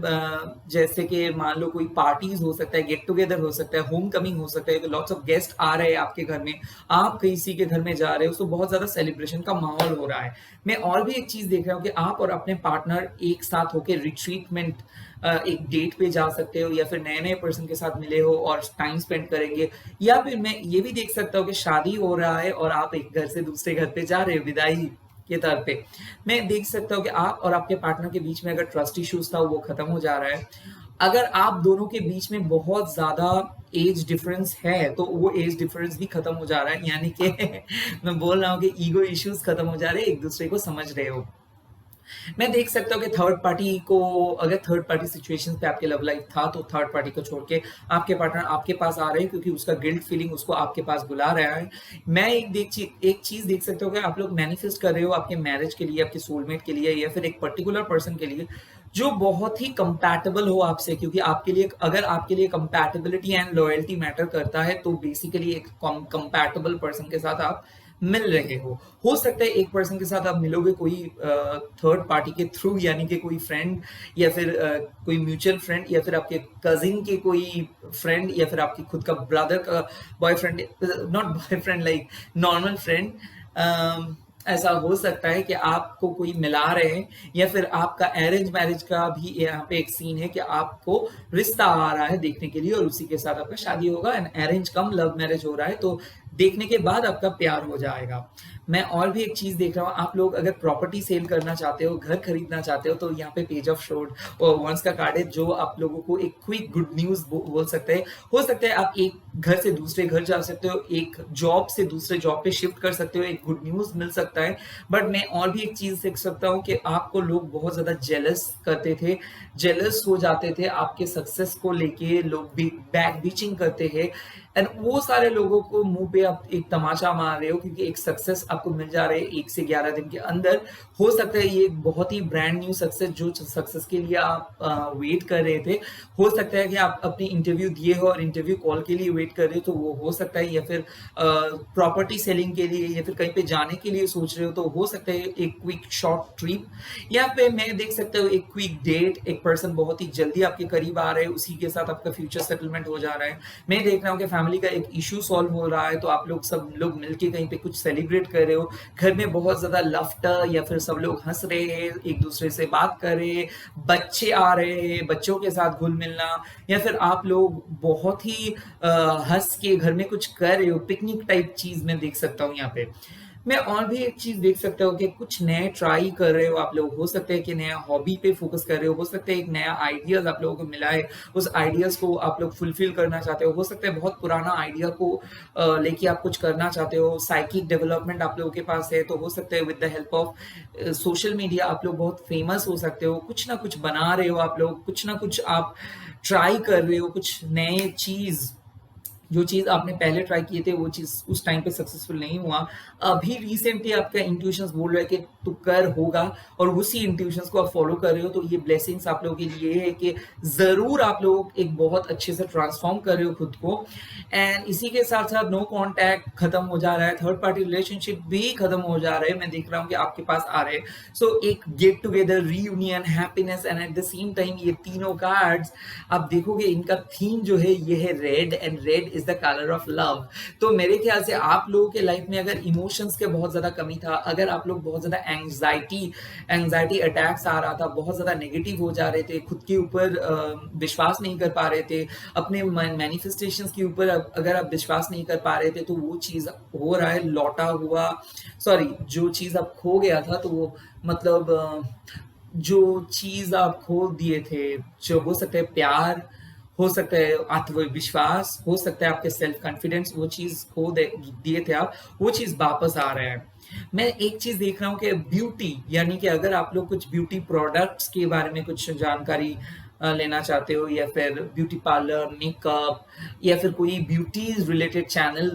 जैसे कि मान लो कोई पार्टीज हो सकता है, गेट टुगेदर हो सकता है, होम कमिंग हो सकता है, तो लॉट्स ऑफ गेस्ट आ रहे हैं आपके घर में, आप किसी के घर में जा रहे हो, तो बहुत ज्यादा सेलिब्रेशन का माहौल हो रहा है। मैं और भी एक चीज देख रहा हूँ कि आप और अपने पार्टनर एक साथ होकर रिट्रीटमेंट एक डेट पे जा सकते हो, या फिर नए नए पर्सन के साथ मिले हो और टाइम स्पेंड करेंगे, या फिर मैं ये भी देख सकता हूँ कि शादी हो रहा है और आप एक घर से दूसरे घर पे जा रहे हो विदाई के तौर पे। मैं देख सकता हूँ कि आप और आपके पार्टनर के बीच में अगर ट्रस्ट इश्यूज था वो खत्म हो जा रहा है। अगर आप दोनों के बीच में बहुत ज्यादा एज डिफरेंस है तो वो एज डिफरेंस भी खत्म हो जा रहा है, यानी कि मैं बोल रहा हूँ कि ईगो इश्यूज खत्म हो जा रहे हैं, एक दूसरे को समझ रहे हो। मैं देख सकता हूँ कि थर्ड पार्टी को, अगर थर्ड पार्टी सिचुएशन पे आपके लव लाइफ था तो थर्ड पार्टी को छोड़ के आपके पार्टनर आपके पास आ रहे हैं, क्योंकि उसका गिल्ट फीलिंग उसको आपके पास बुला रहा है। मैं एक चीज देख सकता हूँ कि आप लोग मैनिफेस्ट कर रहे हो आपके मैरिज के लिए, आपके सोलमेट के लिए, या फिर एक पर्टिकुलर पर्सन के लिए जो बहुत ही कंपैटिबल हो आपसे, क्योंकि आपके लिए, अगर आपके लिए कंपैटिबिलिटी एंड लॉयल्टी मैटर करता है तो बेसिकली एक कंपैटिबल पर्सन के साथ आप मिल रहे हो सकता है एक पर्सन के साथ आप मिलोगे कोई थर्ड पार्टी के थ्रू, यानी कि कोई फ्रेंड या फिर कोई म्यूचुअल फ्रेंड, या फिर आपके कजिन के कोई फ्रेंड, या फिर आपके खुद का ब्रदर का boyfriend, not boyfriend like normal friend. ऐसा हो सकता है कि आपको कोई मिला रहे हैं, या फिर आपका अरेंज मैरिज का भी यहाँ पे एक सीन है कि आपको रिश्ता आ रहा है देखने के लिए और उसी के साथ आपका शादी होगा। And arrange come love marriage हो रहा है, तो देखने के बाद आपका प्यार हो जाएगा। मैं और भी एक चीज देख रहा हूँ, आप लोग अगर प्रॉपर्टी सेल करना चाहते हो, घर खरीदना चाहते हो, तो यहाँ पे पेज ऑफ शोर्ड और वंस का कार्ड है जो आप लोगों को एक क्विक गुड न्यूज बोल सकते हैं। हो सकता है आप एक घर से दूसरे घर जा सकते हो, एक जॉब से दूसरे जॉब पे शिफ्ट कर सकते हो, एक गुड न्यूज मिल सकता है। बट मैं और भी एक चीज देख सकता हूँ कि आपको लोग बहुत ज्यादा जेलस करते थे, जेलस हो जाते थे आपके सक्सेस को लेके, लोग बैक बीचिंग करते हैं, एंड वो सारे लोगों को मुंह पे आप एक तमाचा मार रहे हो, क्योंकि एक सक्सेस आपको मिल जा रहे हैं 1 से 11 दिन के अंदर। हो सकता है ये एक बहुत ही ब्रांड न्यू सक्सेस, जो सक्सेस के लिए आप वेट कर रहे थे, हो सकता है कि आप अपनी इंटरव्यू दिए हो और इंटरव्यू कॉल के लिए वेट कर रहे हो, तो वो हो सकता है, या फिर प्रॉपर्टी सेलिंग के लिए, या फिर कहीं पे जाने के लिए सोच रहे हो, तो हो सकता है एक क्विक शॉर्ट ट्रिप, या फिर मैं देख सकता हूँ एक क्विक डेट, एक पर्सन बहुत ही जल्दी आपके करीब आ रहे हैं, उसी के साथ आपका फ्यूचर सेटलमेंट हो जा रहा है। मैं देख रहा हूँ कि फैमिली का एक इशू सॉल्व हो रहा है, तो आप लोग सब लोग मिलके कहीं पे कुछ सेलिब्रेट कर रहे हो, घर में बहुत ज्यादा लाफ्टर, या फिर सब लोग हंस रहे हैं, एक दूसरे से बात कर रहे हैं, बच्चे आ रहे हैं, बच्चों के साथ घुल मिलना, या फिर आप लोग बहुत ही हंस के घर में कुछ कर रहे हो, पिकनिक टाइप चीज मैं देख सकता हूँ यहाँ पे। मैं और भी एक चीज़ देख सकता हूँ कि कुछ नए ट्राई कर रहे हो आप लोग, हो सकता है कि नया हॉबी पे फोकस कर रहे हो सकता है एक नया आइडियाज़ आप लोगों को मिला है, उस आइडियाज़ को आप लोग फुलफिल करना चाहते हो सकता है बहुत पुराना आइडिया को लेके आप कुछ करना चाहते हो, साइकिक डेवलपमेंट आप लोगों के पास है, तो हो सकता है with the help of social media आप लोग बहुत फेमस हो सकते हो, कुछ ना कुछ बना रहे हो आप लोग, कुछ ना कुछ आप ट्राई कर रहे हो, कुछ नए चीज़ जो चीज़ आपने पहले ट्राई किए थे वो चीज़ उस टाइम पे सक्सेसफुल नहीं हुआ। अभी रिसेंटली आपका इंट्यूशंस बोल रहा है कि तू कर होगा और उसी इंट्यूशंस को आप फॉलो कर रहे हो, तो ये ब्लेसिंग्स आप लोगों के लिए है कि ज़रूर आप लोग एक बहुत अच्छे से ट्रांसफॉर्म कर रहे हो खुद को। एंड इसी के साथ-साथ नो कॉन्टैक्ट खत्म हो जा रहा है, थर्ड पार्टी रिलेशनशिप भी खत्म हो जा रहे हैं, मैं देख रहा हूँ कि आपके पास आ रहे हैं। सो एक get together, reunion, happiness and at the same time ये तीनों कार्ड्स आप देखोगे इनका थीम जो है ये है red and red is the colour of love. तो मेरे ख्याल से आप लोगों के लाइफ में अगर इमोशंस के बहुत ज्यादा कमी था, अगर आप लोग बहुत ज्यादा एंग्जाइटी अटैक्स आ रहा था, बहुत ज्यादा नेगेटिव हो जा रहे थे, खुद के ऊपर विश्वास नहीं कर पा रहे थे, अपने मैनिफेस्टेशंस के ऊपर अगर आप विश्वास नहीं कर पा रहे थे, तो वो चीज हो रहा है लौटा हुआ, सॉरी जो चीज आप खो गया था तो वो मतलब जो चीज आप खो दिए थे, जो हो सकता है प्यार, हो सकता है आत्मविश्वास, हो सकता है आपके सेल्फ कॉन्फिडेंस, वो चीज खो दिए थे आप, वो चीज वापस आ रहा है। मैं एक चीज देख रहा हूँ कि ब्यूटी, यानी कि अगर आप लोग कुछ ब्यूटी प्रोडक्ट्स के बारे में कुछ जानकारी लेना चाहते हो, या फिर ब्यूटी पार्लर, मेकअप, या फिर कोई ब्यूटी रिलेटेड चैनल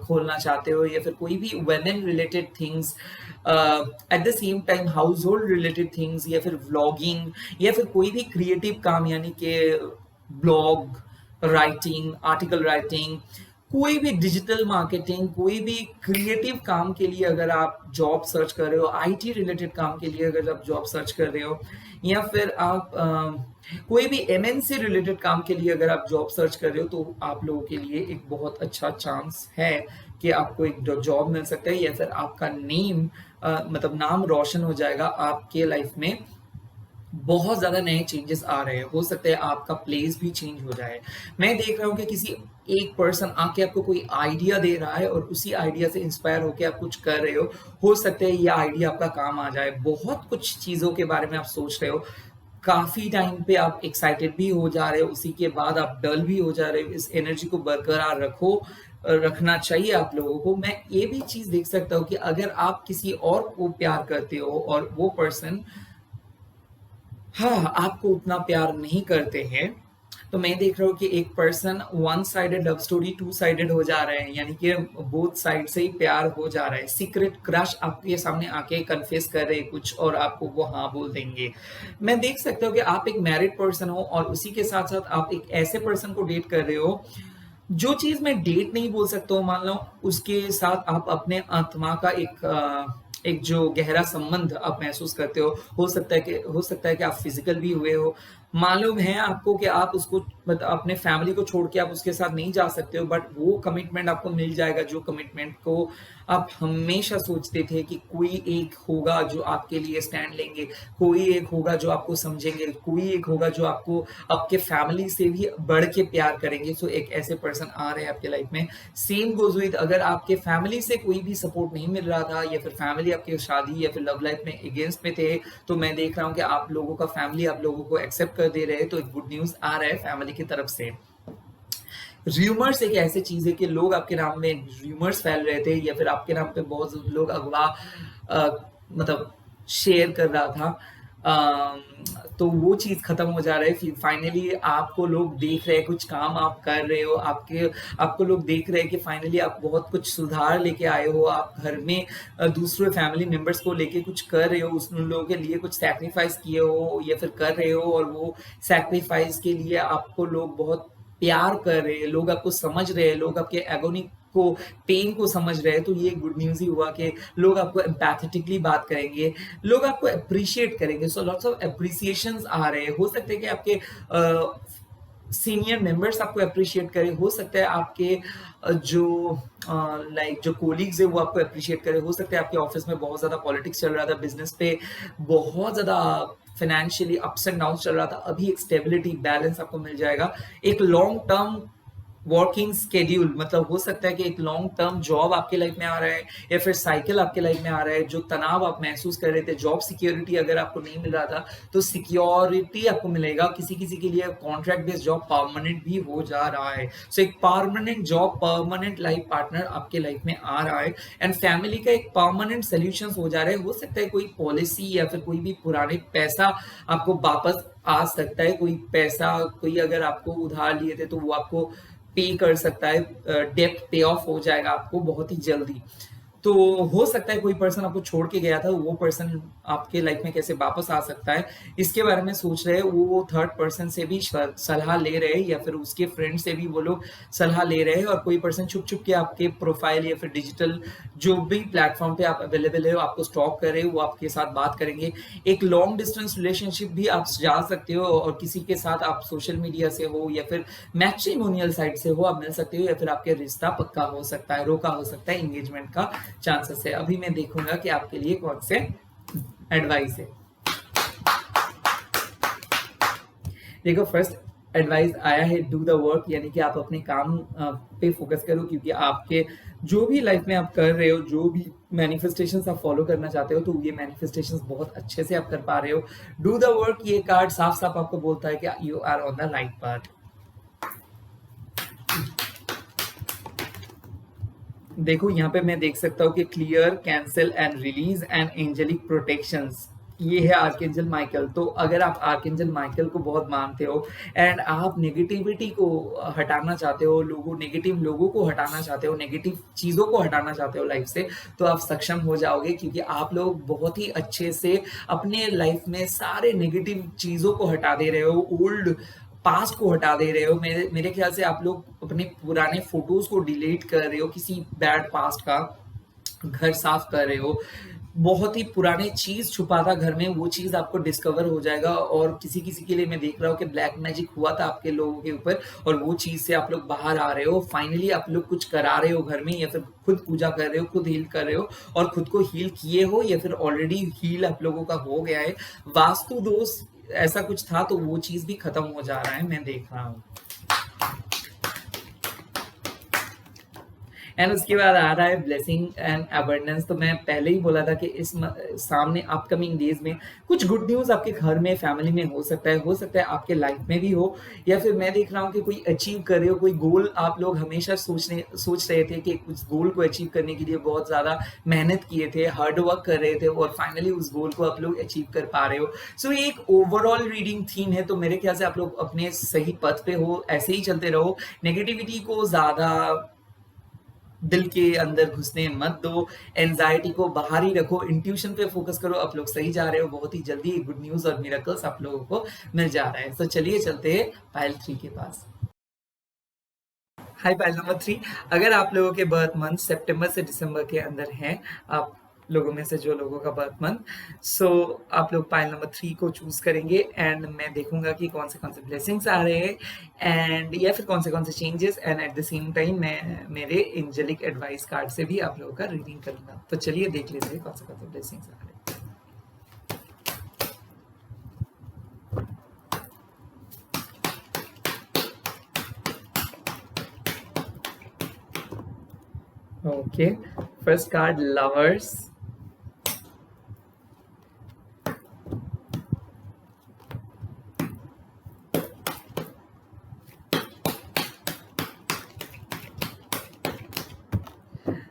खोलना चाहते हो, या फिर कोई भी women related things, eight the same time house hold related things, या फिर व्लॉगिंग, या फिर कोई भी क्रिएटिव काम, यानी कि ब्लॉग राइटिंग, आर्टिकल राइटिंग, कोई भी डिजिटल मार्केटिंग, कोई भी क्रिएटिव काम के लिए अगर आप जॉब सर्च कर रहे हो, आईटी रिलेटेड काम के लिए अगर आप जॉब सर्च कर रहे हो, या फिर आप कोई भी एमएनसी रिलेटेड काम के लिए अगर आप जॉब सर्च कर रहे हो, तो आप लोगों के लिए एक बहुत अच्छा चांस है कि आपको एक जॉब मिल सकता है, या फिर आपका नेम मतलब नाम रोशन हो जाएगा, आपके लाइफ में बहुत ज्यादा नए चेंजेस आ रहे हैं, हो सकता है आपका प्लेस भी चेंज हो जाए। मैं देख रहा हूँ कि किसी एक पर्सन आके आपको कोई आइडिया दे रहा है और उसी आइडिया से इंस्पायर होके आप कुछ कर रहे हो सकता है ये आइडिया आपका काम आ जाए। बहुत कुछ चीजों के बारे में आप सोच रहे हो, काफी टाइम पे आप एक्साइटेड भी हो जा रहे हो, उसी के बाद आप डल भी हो जा रहे हो। इस एनर्जी को बरकरार रखना चाहिए आप लोगों को। मैं ये भी चीज देख सकता हूँ कि अगर आप किसी और को प्यार करते हो और वो पर्सन हाँ आपको उतना प्यार नहीं करते हैं, तो मैं देख रहा हूँ कि एक person one sided love story two sided हो जा रहे हैं, यानी कि बोथ साइड से ही प्यार हो जा रहा है। सीक्रेट क्रश आपके सामने आके कन्फेस कर रहे हैं कुछ और आपको वो हाँ बोल देंगे। मैं देख सकता हूँ कि आप एक मैरिड पर्सन हो और उसी के साथ साथ आप एक ऐसे पर्सन को डेट कर रहे हो जो चीज मैं डेट नहीं बोल सकता हूँ, मान लो उसके साथ आप अपने आत्मा का एक जो गहरा संबंध आप महसूस करते हो सकता है कि आप फिजिकल भी हुए हो। मालूम है आपको कि आप उसको मतलब अपने फैमिली को छोड़ के आप उसके साथ नहीं जा सकते हो, बट वो कमिटमेंट आपको मिल जाएगा जो कमिटमेंट को आप हमेशा सोचते थे कि कोई एक होगा जो आपके लिए स्टैंड लेंगे, कोई एक होगा जो आपको समझेंगे, कोई एक होगा जो आपको आपके फैमिली से भी बढ़ के प्यार करेंगे। सो एक ऐसे पर्सन आ रहे हैं आपके लाइफ में। सेम गोज विद अगर आपके फैमिली से कोई भी सपोर्ट नहीं मिल रहा था, या फिर फैमिली आपके शादी या फिर लव लाइफ में अगेंस्ट में थे, तो मैं देख रहा हूँ कि आप लोगों का फैमिली आप लोगों को एक्सेप्ट कर दे रहे हैं। तो एक गुड न्यूज आ रहा है फैमिली की तरफ से। र्यूमर्स एक ऐसी चीज है कि लोग आपके नाम में र्यूमर्स फैल रहे थे, या फिर आपके नाम पे बहुत लोग अगवा मतलब शेयर कर रहा था, तो वो चीज खत्म हो जा रहा है। फिर फाइनली आपको लोग देख रहे हैं, कुछ काम आप कर रहे हो, आपको लोग देख रहे हैं कि फाइनली आप बहुत कुछ सुधार लेके आए हो, आप घर में दूसरे फैमिली मेंबर्स को लेके कुछ कर रहे हो, उन लोगों के लिए कुछ सैक्रिफाइस किए हो या फिर कर रहे हो, और वो सैक्रिफाइस के लिए आपको लोग बहुत प्यार कर रहे हैं, लोग आपको समझ रहे हैं, लोग आपके एगोनी को, पेन को समझ रहे हैं। तो ये गुड न्यूज ही हुआ कि लोग आपको एम्पैथेटिकली बात करेंगे, लोग आपको अप्रिशिएट करेंगे। सो लॉट्स ऑफ अप्रिसिएशंस आ रहे हैं। हो सकता है कि आपके सीनियर मेंबर्स आपको अप्रिशिएट करें, हो सकता है आपके जो जो कोलीग्स है वो आपको अप्रिशिएट करें, हो सकता है आपके ऑफिस में बहुत ज्यादा पॉलिटिक्स चल रहा था, बिजनेस पे बहुत ज्यादा फाइनेंशियली अप्स एंड डाउन चल रहा था, अभी एक स्टेबिलिटी बैलेंस आपको मिल जाएगा। एक लॉन्ग टर्म वर्किंग स्केड्यूल, मतलब हो सकता है कि एक लॉन्ग टर्म जॉब आपके लाइफ में आ रहा है या फिर साइकिल आपके लाइफ में आ रहा है। जो तनाव आप महसूस कर रहे थे, जॉब सिक्योरिटी अगर आपको नहीं मिल रहा था तो सिक्योरिटी आपको मिलेगा। किसी किसी के लिए कॉन्ट्रैक्ट बेस्ड जॉब परमानेंट भी हो जा रहा है। सो एक permanent job, permanent life partner आपके लाइफ में आ रहा है एंड फैमिली का एक परमानेंट सोल्यूशन हो जा रहा है। हो सकता है कोई पॉलिसी या फिर कोई भी पुराने पैसा आपको वापस आ सकता है। कोई पैसा, कोई अगर आपको उधार लिए थे तो वो आपको पे कर सकता है, डेप्ट पे ऑफ हो जाएगा आपको बहुत ही जल्दी। तो हो सकता है कोई पर्सन आपको छोड़ के गया था, वो पर्सन आपके लाइफ में कैसे वापस आ सकता है इसके बारे में सोच रहे हैं। वो थर्ड पर्सन से भी सलाह ले रहे हैं या फिर उसके फ्रेंड से भी वो लोग सलाह ले रहे हैं। और कोई पर्सन छुप छुप के आपके प्रोफाइल या फिर डिजिटल जो भी प्लेटफॉर्म पे आप अवेलेबल है आपको स्टॉक कर रहे हो, वो आपके साथ बात करेंगे। एक लॉन्ग डिस्टेंस रिलेशनशिप भी आप जा सकते हो और किसी के साथ आप सोशल मीडिया से हो या फिर मैट्रिमोनियल साइट से हो आप मिल सकते हो, या फिर आपके रिश्ता पक्का हो सकता है, रोका हो सकता है, एंगेजमेंट का चांसेस है। अभी मैं देखूंगा कि आपके लिए कौन से एडवाइस है। देखो, फर्स्ट एडवाइस आया है डू द वर्क, यानी कि आप अपने काम पे फोकस करो, क्योंकि आपके जो भी लाइफ में आप कर रहे हो, जो भी मैनिफेस्टेशंस आप फॉलो करना चाहते हो, तो ये मैनिफेस्टेशंस बहुत अच्छे से आप कर पा रहे हो। डू द वर्क, ये कार्ड साफ साफ आपको बोलता है कि you are on the right path. देखो यहाँ पे मैं देख सकता हूँ कि clear, cancel and release and angelic protections, ये है आर्कएंजल माइकल। तो अगर आप आर्कएंजल माइकल को बहुत मानते हो एंड आप नेगेटिविटी को हटाना चाहते हो, नेगेटिव लोगों को हटाना चाहते हो, नेगेटिव चीज़ों को हटाना चाहते हो लाइफ से, तो आप सक्षम हो जाओगे, क्योंकि आप लोग बहुत ही अच्छे से अपने लाइफ में सारे नेगेटिव चीज़ों को हटा दे रहे हो, ओल्ड पास्ट को हटा दे रहे हो। मेरे ख्याल से आप लोग अपने पुराने फोटोज को डिलीट कर रहे हो, किसी बैड पास्ट का घर साफ कर रहे हो। बहुत ही पुराने चीज छुपा था घर में, वो चीज आपको डिस्कवर हो जाएगा। और किसी किसी के लिए मैं देख रहा हूँ कि ब्लैक मैजिक हुआ था आपके लोगों के ऊपर, और वो चीज से आप लोग बाहर आ रहे हो। फाइनली आप लोग कुछ करा रहे हो घर में, या फिर खुद पूजा कर रहे हो, खुद हील कर रहे हो, और खुद को हील किए हो, या फिर ऑलरेडी हील आप लोगों का हो गया है। वास्तु दोष ऐसा कुछ था, तो वो चीज भी खत्म हो जा रहा है, मैं देख रहा हूँ। एंड उसके बाद आ रहा है ब्लेसिंग एंड अबंडेंस। तो मैं पहले ही बोला था कि इस सामने अपकमिंग डेज में कुछ गुड न्यूज आपके घर में, फैमिली में हो सकता है आपके लाइफ में भी हो, या फिर मैं देख रहा हूँ कि कोई अचीव कर रहे हो, कोई गोल आप लोग हमेशा सोच रहे थे कि उस गोल को अचीव करने के लिए बहुत ज्यादा मेहनत किए थे, हार्ड वर्क कर रहे थे, और फाइनली उस गोल को आप लोग अचीव कर पा रहे हो। सो ये एक ओवरऑल रीडिंग थीम है, तो मेरे ख्याल से आप लोग अपने सही पथ पे हो, ऐसे ही चलते रहो। नेगेटिविटी को ज्यादा दिल के अंदर घुसने मत दो, एंजाइटी को बाहर ही रखो, इंट्यूशन पे फोकस करो। आप लोग सही जा रहे हो, बहुत ही जल्दी गुड न्यूज और मिरेकल्स आप लोगों को मिल जा रहा है। तो चलिए चलते हैं पाइल 3 के पास। हाय पाइल नंबर 3, अगर आप लोगों के बर्थ मंथ सितंबर से दिसंबर के अंदर हैं, आप लोगों में से जो लोगों का बर्थ मंथ, सो आप लोग पाइल नंबर 3 को चूज करेंगे एंड मैं देखूंगा कि कौन से ब्लेसिंग्स आ रहे हैं एंड या फिर कौन से changes, and at the same time मैं मेरे एंजेलिक एडवाइस कार्ड से भी आप लोगों का रीडिंग करूंगा। तो चलिए देख लेते हैं कौन से ब्लेसिंग्स आ रहे हैं। Okay, first card, lovers.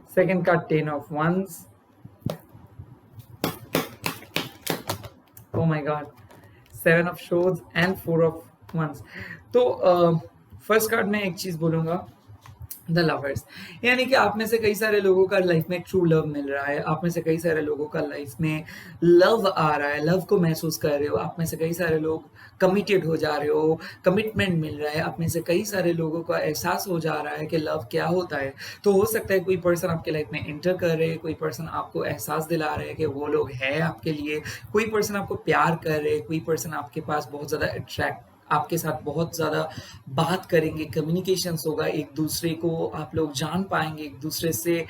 Second card, 10 of Wands. Oh my God, 7 of Swords and 4 of Wands. तो फर्स्ट कार्ड में एक चीज बोलूंगा, द लवर्स, यानी कि आप में से कई सारे लोगों का लाइफ में ट्रू लव मिल रहा है। आप में से कई सारे लोगों का लाइफ में लव आ रहा है, लव को महसूस कर रहे हो। आप में से कई सारे लोग कमिटेड हो जा रहे हो, कमिटमेंट मिल रहा है। आप में से कई सारे लोगों का एहसास हो जा रहा है कि लव क्या होता है। तो हो सकता है कोई पर्सन आपके लाइफ में एंटर कर रहे हैं, कोई पर्सन आपको एहसास दिला रहे हैं कि वो लोग है आपके लिए, कोई पर्सन आपको प्यार कर रहे हैं, कोई पर्सन आपके पास बहुत ज़्यादा अट्रैक्ट, आपके साथ बहुत ज़्यादा बात करेंगे, कम्युनिकेशंस होगा, एक दूसरे को आप लोग जान पाएंगे, एक दूसरे से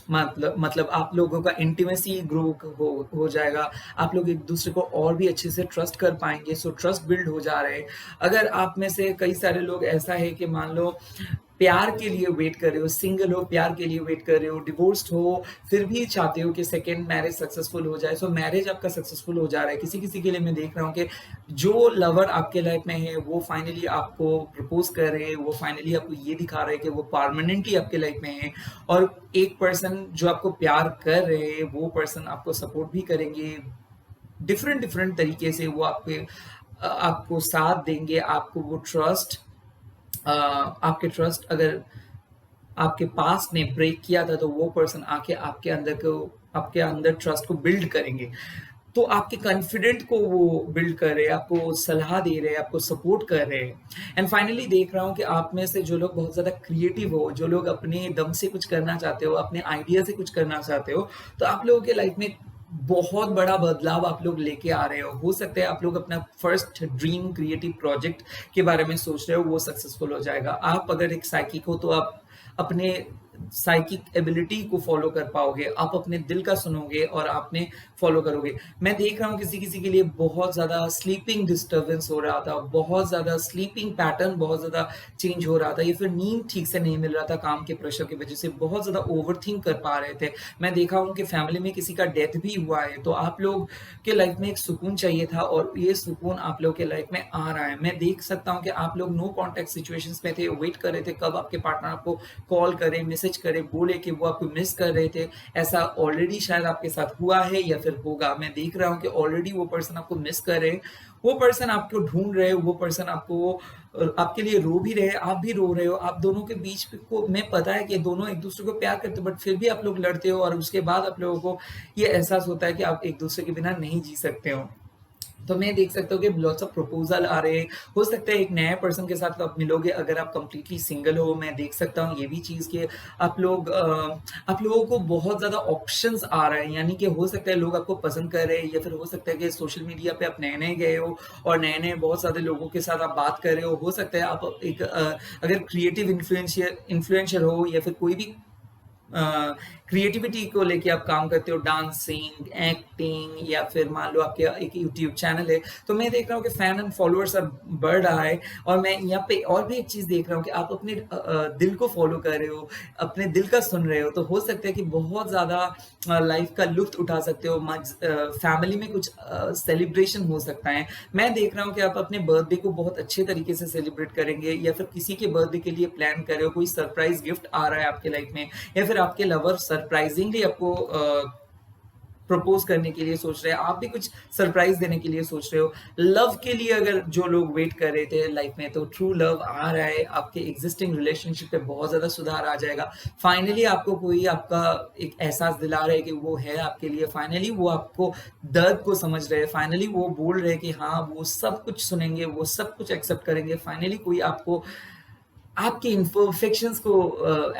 मतलब आप लोगों का इंटीमेसी ग्रो हो जाएगा, आप लोग एक दूसरे को और भी अच्छे से ट्रस्ट कर पाएंगे, सो ट्रस्ट बिल्ड हो जा रहे हैं। अगर आप में से कई सारे लोग ऐसा है कि मान लो प्यार के लिए वेट कर रहे हो, सिंगल हो, प्यार के लिए वेट कर रहे हो, डिवोर्स्ड हो, फिर भी चाहते हो कि सेकेंड मैरिज सक्सेसफुल हो जाए, सो मैरिज आपका सक्सेसफुल हो जा रहा है। किसी किसी के लिए मैं देख रहा हूँ कि जो लवर आपके लाइफ में है वो फाइनली आपको प्रपोज कर रहे हैं, वो फाइनली आपको ये दिखा रहे हैं कि वो परमानेंटली आपके लाइफ में है। और एक पर्सन जो आपको प्यार कर रहे हैं वो पर्सन आपको सपोर्ट भी करेंगे, डिफरेंट डिफरेंट तरीके से वो आपको साथ देंगे, आपको वो ट्रस्ट, आपके ट्रस्ट अगर आपके पास ने ब्रेक किया था तो वो पर्सन आके आपके अंदर ट्रस्ट को बिल्ड करेंगे। तो आपके कॉन्फिडेंट को वो बिल्ड कर रहे हैं, आपको सलाह दे रहे हैं, आपको सपोर्ट कर रहे हैं। एंड फाइनली देख रहा हूँ कि आप में से जो लोग बहुत ज़्यादा क्रिएटिव हो, जो लोग अपने दम से कुछ करना चाहते हो, अपने आइडिया से कुछ करना चाहते हो, तो आप लोगों के लाइफ में बहुत बड़ा बदलाव आप लोग लेके आ रहे हो सकता है आप लोग अपना फर्स्ट ड्रीम क्रिएटिव प्रोजेक्ट के बारे में सोच रहे हो, वो सक्सेसफुल हो जाएगा। आप अगर एक साइकिक हो तो आप अपने साइकिक एबिलिटी को फॉलो कर पाओगे, आप अपने दिल का सुनोगे और आपने फॉलो करोगे। मैं देख रहा हूँ किसी किसी के लिए बहुत ज़्यादा स्लीपिंग डिस्टर्बेंस हो रहा था, बहुत ज़्यादा स्लीपिंग पैटर्न बहुत ज़्यादा चेंज हो रहा था, या फिर नींद ठीक से नहीं मिल रहा था काम के प्रेशर की वजह से, बहुत ज़्यादा ओवर थिंक कर पा रहे थे। मैं देखा हूँ कि फैमिली में किसी का डेथ भी हुआ है, तो आप लोग के लाइफ में एक सुकून चाहिए था और ये सुकून आप लोग के लाइफ में आ रहा है। मैं देख सकता हूँ कि आप लोग नो कॉन्टैक्ट सिचुएशंस में थे, वेट कर रहे थे कब आपके पार्टनर आपको कॉल करे, मैसेज करे, बोले कि वो आपको मिस कर रहे थे। ऐसा ऑलरेडी शायद आपके साथ हुआ है या फिर होगा। मैं देख रहा हूँ कि ऑलरेडी वो पर्सन आपको मिस कर रहे हैं, वो पर्सन आपको ढूंढ रहे हो, वो पर्सन आपके लिए रो भी रहे, आप भी रो रहे हो। आप दोनों के बीच को में पता है कि दोनों एक दूसरे को प्यार करते हो, बट फिर भी आप लोग लड़ते हो और उसके बाद आप लोगों को ये एहसास होता है कि आप एक दूसरे के बिना नहीं जी सकते हो। तो मैं देख सकता हूँ कि लॉट्स ऑफ प्रपोजल आ रहे हैं। हो सकता है एक नए पर्सन के साथ आप मिलोगे अगर आप कंप्लीटली सिंगल हो। मैं देख सकता हूँ ये भी चीज़ कि आप लोगों को बहुत ज़्यादा ऑप्शंस आ रहे हैं, यानी कि हो सकता है लोग आपको पसंद कर रहे हैं, या फिर हो सकता है कि सोशल मीडिया पे आप नए नए गए हो और नए नए बहुत सारे लोगों के साथ आप बात कर रहे हो सकता है आप एक अगर क्रिएटिव इन्फ्लुएंसर हो या फिर कोई भी क्रिएटिविटी को लेके आप काम करते हो, डांसिंग, एक्टिंग, या फिर मान लो आपके एक यूट्यूब चैनल है, तो मैं देख रहा हूँ कि फैन एंड फॉलोअर्स अब बढ़ रहा है। और मैं यहाँ पे और भी एक चीज़ देख रहा हूँ कि आप अपने दिल को फॉलो कर रहे हो, अपने दिल का सुन रहे हो, तो हो सकता है कि बहुत ज़्यादा लाइफ का लुत्फ उठा सकते हो। फैमिली में कुछ सेलिब्रेशन हो सकता है। मैं देख रहा हूँ कि आप अपने बर्थडे को बहुत अच्छे तरीके से सेलिब्रेट करेंगे, या फिर किसी के बर्थडे के लिए प्लान कर रहे हो, कोई सरप्राइज गिफ्ट आ रहा है आपके लाइफ में, या फिर आपके लवर सरप्राइजिंगली आपको प्रपोज करने के लिए सोच रहे हैं, आप भी कुछ सरप्राइज देने के लिए सोच रहे हो। लव के लिए अगर जो लोग वेट कर रहे थे लाइफ में, तो ट्रू लव आ रहा है, आपके एग्जिस्टिंग रिलेशनशिप पे बहुत ज्यादा सुधार आ जाएगा। फाइनली आपको कोई आपका एक एहसास दिला रहा है कि वो है आपके लिए, फाइनली वो आपको दर्द को समझ रहे हैं, फाइनली वो बोल रहे हैं कि हाँ वो सब कुछ सुनेंगे, वो सब कुछ एक्सेप्ट करेंगे। फाइनली कोई आपको आपके इम्परफेक्शंस को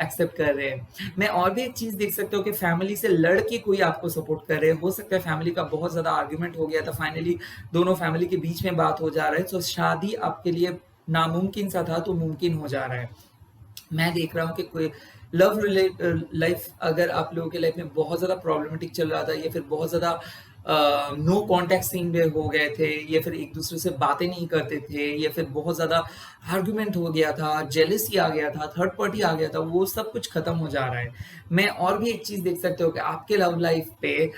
एक्सेप्ट कर रहे हैं। मैं और भी एक चीज देख सकते हो कि फैमिली से लड़ के कोई आपको सपोर्ट कर रहे हैं। हो सकता है फैमिली का बहुत ज्यादा आर्ग्यूमेंट हो गया था, फाइनली दोनों फैमिली के बीच में बात हो जा रहा है, तो शादी आपके लिए नामुमकिन सा था तो मुमकिन हो जा रहा है। मैं देख रहा हूँ कि कोई लव लाइफ अगर आप लोगों के लाइफ में बहुत ज़्यादा प्रॉब्लमेटिक चल रहा था, या फिर बहुत ज़्यादा नो कॉन्टैक्ट सीन में हो गए थे, या फिर एक दूसरे से बातें नहीं करते थे, या फिर बहुत ज़्यादा आर्गुमेंट हो गया था, जेलसी आ गया था, थर्ड पार्टी आ गया था, वो सब कुछ खत्म हो जा रहा है। मैं और भी एक चीज़ देख सकते हो कि आपके लव लाइफ पे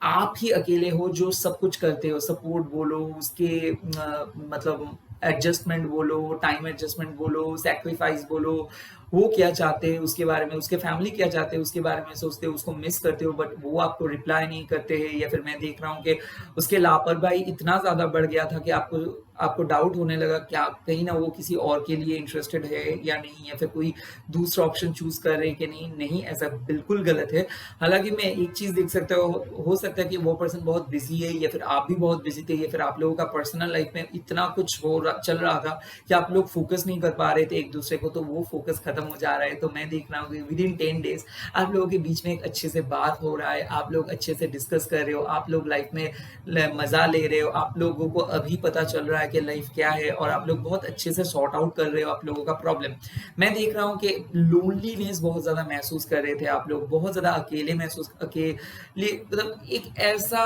आप ही अकेले हो जो सब कुछ करते हो। सपोर्ट बोलो, उसके मतलब एडजस्टमेंट बोलो, टाइम एडजस्टमेंट बोलो, सैक्रिफाइस बोलो, वो क्या चाहते हैं उसके बारे में, उसके फैमिली क्या चाहते हैं उसके बारे में सोचते हो, उसको मिस करते हो, बट वो आपको रिप्लाई नहीं करते हैं। या फिर मैं देख रहा हूँ कि उसके लापरवाही इतना ज़्यादा बढ़ गया था कि आपको डाउट होने लगा क्या कहीं ना वो किसी और के लिए इंटरेस्टेड है या नहीं, या फिर कोई दूसरा ऑप्शन चूज कर रहे हैं कि नहीं। नहीं, ऐसा बिल्कुल गलत है। हालांकि मैं एक चीज देख सकता हो सकता है कि वो पर्सन बहुत बिजी है, या फिर आप भी बहुत बिजी थे, या फिर आप लोगों का पर्सनल लाइफ में इतना कुछ चल रहा था कि आप लोग फोकस नहीं कर पा रहे थे एक दूसरे को, तो वो फोकस खत्म खत्म हो जा रहा है, तो मैं देख रहा हूँ कि विद इन 10 डेज आप लोगों के बीच में एक अच्छे से बात हो रहा है, आप लोग अच्छे से डिस्कस कर रहे हो, आप लोग लाइफ में मजा ले रहे हो, आप लोगों को अभी पता चल रहा है कि लाइफ क्या है, और आप लोग बहुत अच्छे से सॉर्ट आउट कर रहे हो आप लोगों का प्रॉब्लम। मैं देख रहा हूँ कि लोनलीनेस बहुत ज्यादा महसूस कर रहे थे आप लोग, बहुत ज्यादा अकेले महसूस, अकेले मतलब एक ऐसा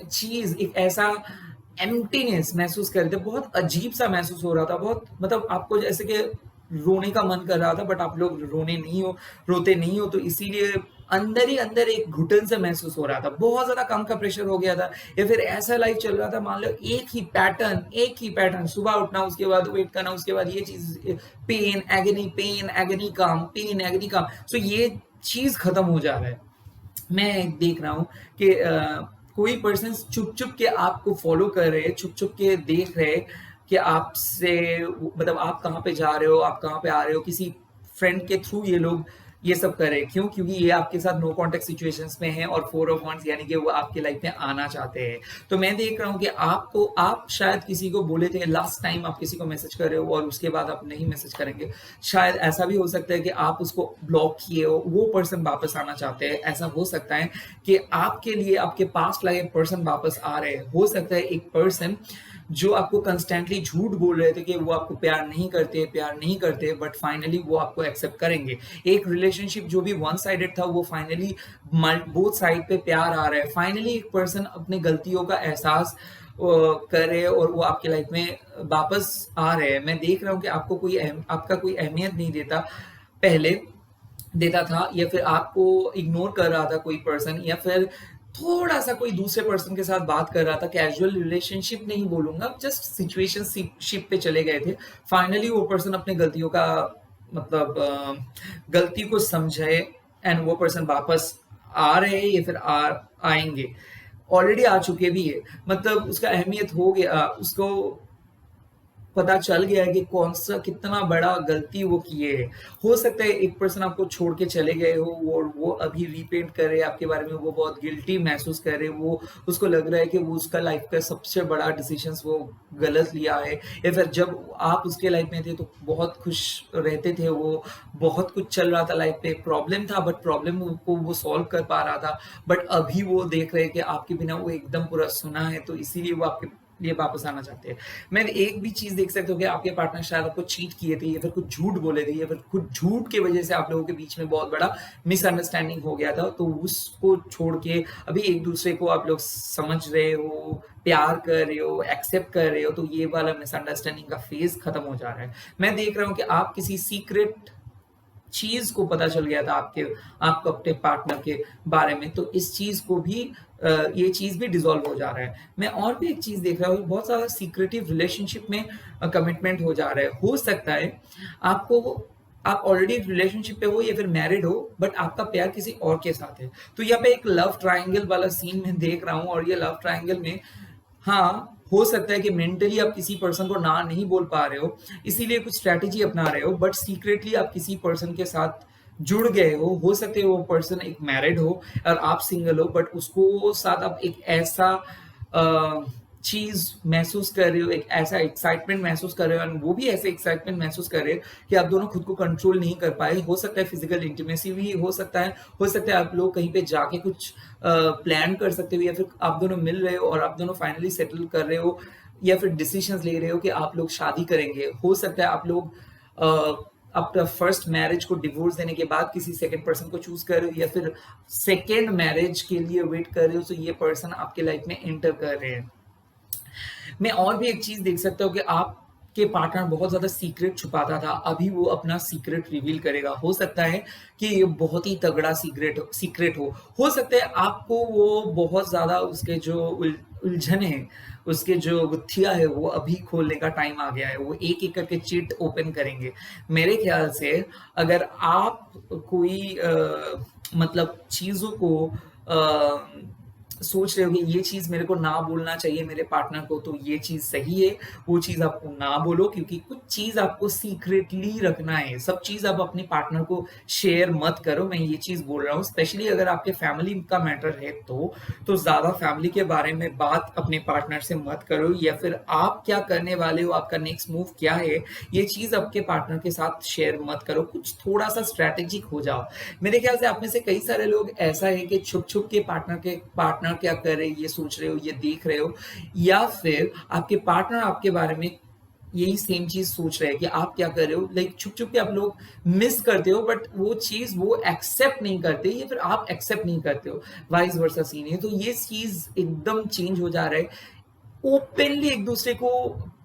चीज, एक ऐसा एम्प्टीनेस महसूस कर रहे थे, बहुत अजीब सा महसूस हो रहा था, बहुत मतलब आपको जैसे कि रोने का मन कर रहा था, बट आप लोग रोते नहीं हो, तो इसीलिए अंदर ही अंदर एक घुटन से महसूस हो रहा था, बहुत ज्यादा काम का प्रेशर हो गया था, या फिर ऐसा लाइफ चल रहा था, मान लो एक ही पैटर्न, सुबह उठना, उसके बाद वेट करना, उसके बाद ये चीज, पेन एगनी काम, सो ये चीज खत्म हो जा रहा है। मैं देख रहा हूँ कि कोई पर्सन चुप चुप के आपको फॉलो कर रहे हैं, चुप चुप के देख रहे हैं कि आपसे, मतलब आप कहाँ पे जा रहे हो, आप कहाँ पे आ रहे हो, किसी फ्रेंड के थ्रू ये लोग ये सब कर रहे हैं। क्यों? क्योंकि ये आपके साथ नो कॉन्टेक्ट सिचुएशंस में है, और 4 ऑफ वंस यानी कि वो आपके लाइफ में आना चाहते हैं। तो मैं देख रहा हूँ कि आप शायद किसी को बोले थे लास्ट टाइम, आप किसी को मैसेज कर रहे हो और उसके बाद आप नहीं मैसेज करेंगे। शायद ऐसा भी हो सकता है कि आप उसको ब्लॉक किए हो, वो पर्सन वापस आना चाहते हैं। ऐसा हो सकता है कि आपके लिए आपके पास्ट लाइफ पर्सन वापस आ रहे हैं। हो सकता है एक पर्सन जो आपको कंस्टेंटली झूठ बोल रहे थे कि वो आपको प्यार नहीं करते, बट फाइनली वो आपको एक्सेप्ट करेंगे। एक रिलेशनशिप जो भी वन साइडेड था, वो फाइनली बोथ साइड पे प्यार आ रहा है। फाइनली एक पर्सन अपने गलतियों का एहसास कर रहे हैं, और वो आपके लाइफ में वापस आ रहे हैं। मैं देख रहा हूँ कि आपका कोई अहमियत नहीं देता, पहले देता था, या फिर आपको इग्नोर कर रहा था कोई पर्सन, या फिर थोड़ा सा कोई दूसरे पर्सन के साथ बात कर रहा था। कैजुअल रिलेशनशिप नहीं बोलूंगा, जस्ट सिचुएशनशिप पे चले गए थे। फाइनली वो पर्सन अपने गलतियों का मतलब गलती को समझे, एंड वो पर्सन वापस आ रहे हैं, या फिर आएंगे, ऑलरेडी आ चुके भी है। मतलब उसका अहमियत हो गया, उसको पता चल गया है कि कौन सा कितना बड़ा गलती वो किए है। हो सकता है एक पर्सन आपको छोड़ के चले गए हो, और वो अभी रीपेंट कर रहे हैं आपके बारे में, वो बहुत गिल्टी महसूस कर रहे हैं, वो उसको लग रहा है कि वो उसका लाइफ का सबसे बड़ा डिसीजन वो गलत लिया है, या फिर जब आप उसके लाइफ में थे तो बहुत खुश रहते थे, वो बहुत कुछ चल रहा था लाइफ पे, प्रॉब्लम था बट प्रॉब्लम को वो सॉल्व कर पा रहा था, बट अभी वो देख रहे हैं कि आपके बिना वो एकदम पूरा सुना है, तो इसीलिए वो आपके लिए वापस आना चाहते हैं। मैं एक भी चीज देख सकते हो कि आपके पार्टनर शायद आपको चीट किए थे, या फिर कुछ झूठ बोले थे, या फिर कुछ झूठ की वजह से आप लोगों के बीच में बहुत बड़ा मिसअंडरस्टैंडिंग हो गया था। तो उसको छोड़ के अभी एक दूसरे को आप लोग समझ रहे हो, प्यार कर रहे हो, एक्सेप्ट कर रहे हो, तो ये वाला मिसअंडरस्टैंडिंग का फेज खत्म हो जा रहा है। मैं देख रहा हूँ कि आप किसी सीक्रेट चीज को पता चल गया था आपको अपने पार्टनर के बारे में, तो इस चीज को भी ये चीज भी डिसॉल्व हो जा रहा है। मैं और भी एक चीज देख रहा हूँ, बहुत ज्यादा सीक्रेटिव रिलेशनशिप में कमिटमेंट हो जा रहा है। हो सकता है आप ऑलरेडी रिलेशनशिप पे हो, या फिर मैरिड हो, बट आपका प्यार किसी और के साथ है। तो यहाँ पे एक लव ट्रायंगल वाला सीन मैं देख रहा हूँ, और ये लव ट्रायंगल में, हाँ, हो सकता है कि मेंटली आप किसी पर्सन को ना नहीं बोल पा रहे हो, इसीलिए कुछ स्ट्रैटेजी अपना रहे हो, बट सीक्रेटली आप किसी पर्सन के साथ जुड़ गए हो सकता है वो पर्सन एक मैरिड हो और आप सिंगल हो, बट उसको साथ आप एक ऐसा चीज महसूस कर रहे हो, एक ऐसा एक्साइटमेंट महसूस कर रहे हो, और वो भी ऐसे एक्साइटमेंट महसूस कर रहे हो कि आप दोनों खुद को कंट्रोल नहीं कर पाए। हो सकता है फिजिकल इंटीमेसी भी हो सकता है आप लोग कहीं पे जाके कुछ प्लान कर सकते हो, या फिर आप दोनों मिल रहे हो और आप दोनों फाइनली सेटल कर रहे हो, या फिर डिसीजंस ले रहे हो कि आप लोग शादी करेंगे। हो सकता है आप लोग अपना फर्स्ट मैरिज को डिवोर्स देने के बाद किसी सेकंड पर्सन को चूज कर रहे हो, या फिर सेकंड मैरिज के लिए वेट कर रहे हो, तो ये पर्सन आपके लाइफ में एंटर कर रहे हैं। मैं और भी एक चीज देख सकता हूँ कि आपके पार्टनर बहुत ज्यादा सीक्रेट छुपाता था, अभी वो अपना सीक्रेट रिवील करेगा। हो सकता है कि ये बहुत ही तगड़ा सीक्रेट हो सकता है आपको वो बहुत ज्यादा उसके जो उलझन है, उसके जो गुत्थियां है, वो अभी खोलने का टाइम आ गया है। वो एक एक करके चिट ओपन करेंगे। मेरे ख्याल से अगर आप कोई मतलब चीजों को सोच रहे हो कि ये चीज़ मेरे को ना बोलना चाहिए मेरे पार्टनर को, तो ये चीज़ सही है, वो चीज़ आपको ना बोलो, क्योंकि कुछ चीज़ आपको सीक्रेटली रखना है। सब चीज़ आप अपने पार्टनर को शेयर मत करो, मैं ये चीज़ बोल रहा हूँ। स्पेशली अगर आपके फैमिली का मैटर है तो ज़्यादा फैमिली के बारे में बात अपने पार्टनर से मत करो, या फिर आप क्या करने वाले हो, आपका नेक्स्ट मूव क्या है, ये चीज़ आपके पार्टनर के साथ शेयर मत करो। कुछ थोड़ा-सा स्ट्रैटेजिक हो जाओ। मेरे ख्याल से आप में से कई सारे लोग ऐसा है कि छुप-छुप के पार्टनर क्या कर रहे हैं, ये सोच रहे हो, ये देख रहे हो, या फिर आपके पार्टनर आपके बारे में यही सेम चीज़ सोच रहे हैं कि आप क्या कर रहे हो। लाइक छुप-छुप के आप लोग मिस करते हो, बट वो चीज़ वो एक्सेप्ट नहीं करते, या फिर आप एक्सेप्ट नहीं करते हो। वाइस वर्सा सीन है। तो ये चीज़ एकदम चेंज हो जा रहा है। ओपनली एक दूसरे को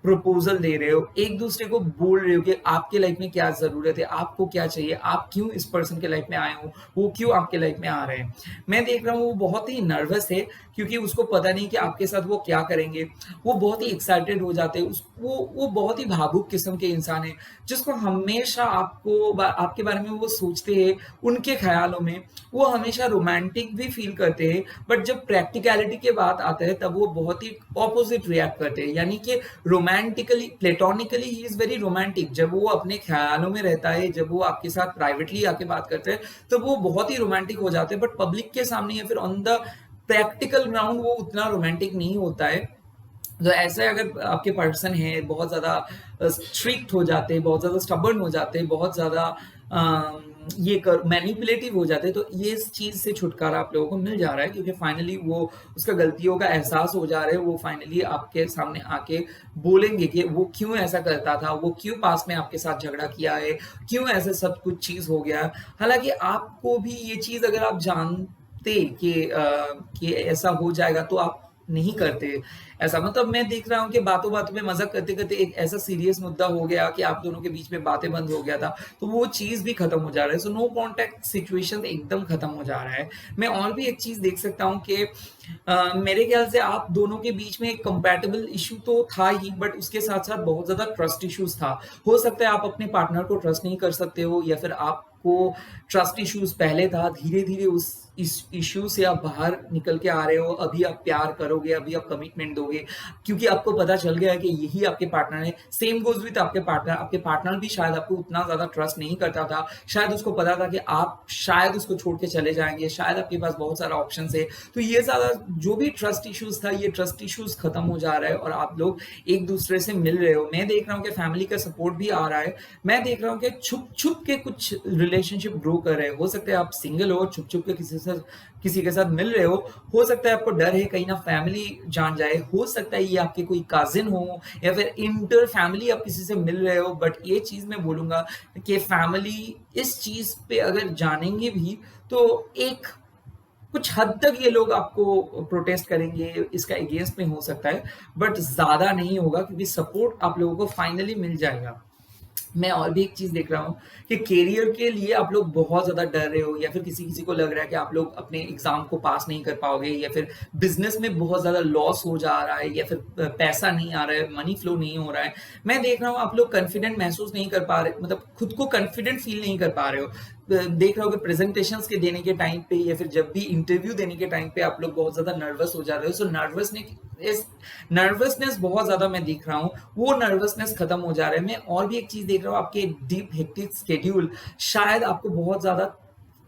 प्रपोजल दे रहे हो, एक दूसरे को बोल रहे हो कि आपके लाइफ में क्या ज़रूरत है, आपको क्या चाहिए, आप क्यों इस पर्सन के लाइफ में आए हो, वो क्यों आपके लाइफ में आ रहे हैं। मैं देख रहा हूँ वो बहुत ही नर्वस है, क्योंकि उसको पता नहीं कि आपके साथ वो क्या करेंगे। वो बहुत ही एक्साइटेड हो जाते हैं, वो बहुत ही भावुक किस्म के इंसान है, जिसको हमेशा आपके बारे में वो सोचते हैं, उनके ख्यालों में वो हमेशा रोमांटिक भी फील करते हैं, बट जब प्रैक्टिकलिटी के बात आता है तब वो बहुत ही ऑपोजिट रिएक्ट करते हैं। यानी कि romantically, platonically he is very romantic. जब वो अपने ख्यालों में रहता है, जब वो आपके साथ प्राइवेटली आके बात करते हैं, तो वो बहुत ही रोमांटिक हो जाते हैं, बट पब्लिक के सामने या फिर ऑन द प्रैक्टिकल ग्राउंड वो उतना रोमांटिक नहीं होता है। तो ऐसे अगर आपके पर्सन है, बहुत ज़्यादा स्ट्रिक्ट हो जाते हैं, बहुत ज़्यादा स्टबर्न हो जाते हैं, बहुत ज़्यादा ये कर मैनिपुलेटिव हो जाते हैं, तो ये इस चीज़ से छुटकारा आप लोगों को मिल जा रहा है, क्योंकि फाइनली वो उसका गलतियों का एहसास हो जा रहा है। वो फाइनली आपके सामने आके बोलेंगे कि वो क्यों ऐसा करता था, वो क्यों पास में आपके साथ झगड़ा किया है, क्यों ऐसे सब कुछ चीज़ हो गया। हालाँकि आपको भी ये चीज़ अगर आप जानते कि ऐसा हो जाएगा, तो आप नहीं करते ऐसा। मतलब मैं देख रहा हूँ कि बातों-बातों में मज़ाक करते-करते एक ऐसा सीरियस मुद्दा हो गया कि आप दोनों के बीच में बातें बंद हो गया था, तो वो चीज़ भी खत्म हो जा रहा है। सो नो कॉन्टैक्ट सिचुएशन एकदम खत्म हो जा रहा है। मैं और भी एक चीज़ देख सकता हूँ कि मेरे ख्याल से आप दोनों के बीच में एक कंपैटिबल इश्यू तो था ही, बट उसके साथ-साथ बहुत ज़्यादा ट्रस्ट इश्यूज़ था। हो सकता है आप अपने पार्टनर को ट्रस्ट नहीं कर सकते हो, या फिर आपको ट्रस्ट इश्यूज़ पहले था, धीरे-धीरे उस इस इश्यू से आप बाहर निकल के आ रहे हो। अभी आप प्यार करोगे, अभी आप कमिटमेंट दोगे, क्योंकि आपको पता चल गया है कि यही आपके पार्टनर है। सेम गोज़ विथ आपके पार्टनर भी शायद आपको उतना ज़्यादा ट्रस्ट नहीं करता था। शायद उसको पता था कि आप शायद उसको छोड़ के चले जाएँगे, शायद आपके पास बहुत सारा ऑप्शंस है। तो ये ज़्यादा जो भी ट्रस्ट इश्यूज़ था, ये ट्रस्ट इश्यूज़ खत्म हो जा रहा है और आप लोग एक-दूसरे से मिल रहे हो। मैं देख रहा हूँ कि फैमिली का सपोर्ट भी आ रहा है। मैं देख रहा हूँ कि छुप-छुप के कुछ रिलेशनशिप ग्रो कर रहे हैं। हो सकता है आप सिंगल हो, छुप-छुप के किसी के साथ मिल रहे हो सकता है आपको डर है कहीं ना फैमिली जान जाए, हो सकता है ये आपके कोई कजिन हो, या फिर इंटर फैमिली आप किसी से मिल रहे हो। बट ये चीज़ मैं बोलूँगा कि फैमिली इस चीज़ पे अगर जानेंगे भी, तो एक कुछ हद तक ये लोग आपको प्रोटेस्ट करेंगे, इसका अगेंस्ट में हो सकता है, बट ज़्यादा नहीं होगा, क्योंकि सपोर्ट आप लोगों को फाइनली मिल जाएगा। मैं और भी एक चीज़ देख रहा हूँ कि करियर के लिए आप लोग बहुत ज़्यादा डर रहे हो, या फिर किसी-किसी को लग रहा है कि आप लोग अपने एग्ज़ाम को पास नहीं कर पाओगे, या फिर बिज़नेस में बहुत ज़्यादा लॉस हो जा रहा है, या फिर पैसा नहीं आ रहा है, मनी फ्लो नहीं हो रहा है। मैं देख रहा हूँ आप लोग कॉन्फिडेंट महसूस नहीं कर पा रहे, मतलब खुद को कॉन्फिडेंट फ़ील नहीं कर पा रहे हो। देख रहे हो कि प्रेज़ेंटेशंस के देने के टाइम पे, या फिर जब भी इंटरव्यू देने के टाइम पे आप लोग बहुत ज़्यादा नर्वस हो जा रहे हो। सो नर्वसनेस बहुत ज़्यादा मैं देख रहा हूँ, वो नर्वसनेस खत्म हो जा रहा है। मैं और भी एक चीज़ देख रहा हूँ, आपके डीप हेक्टिक शेड्यूल, शायद आपको बहुत ज़्यादा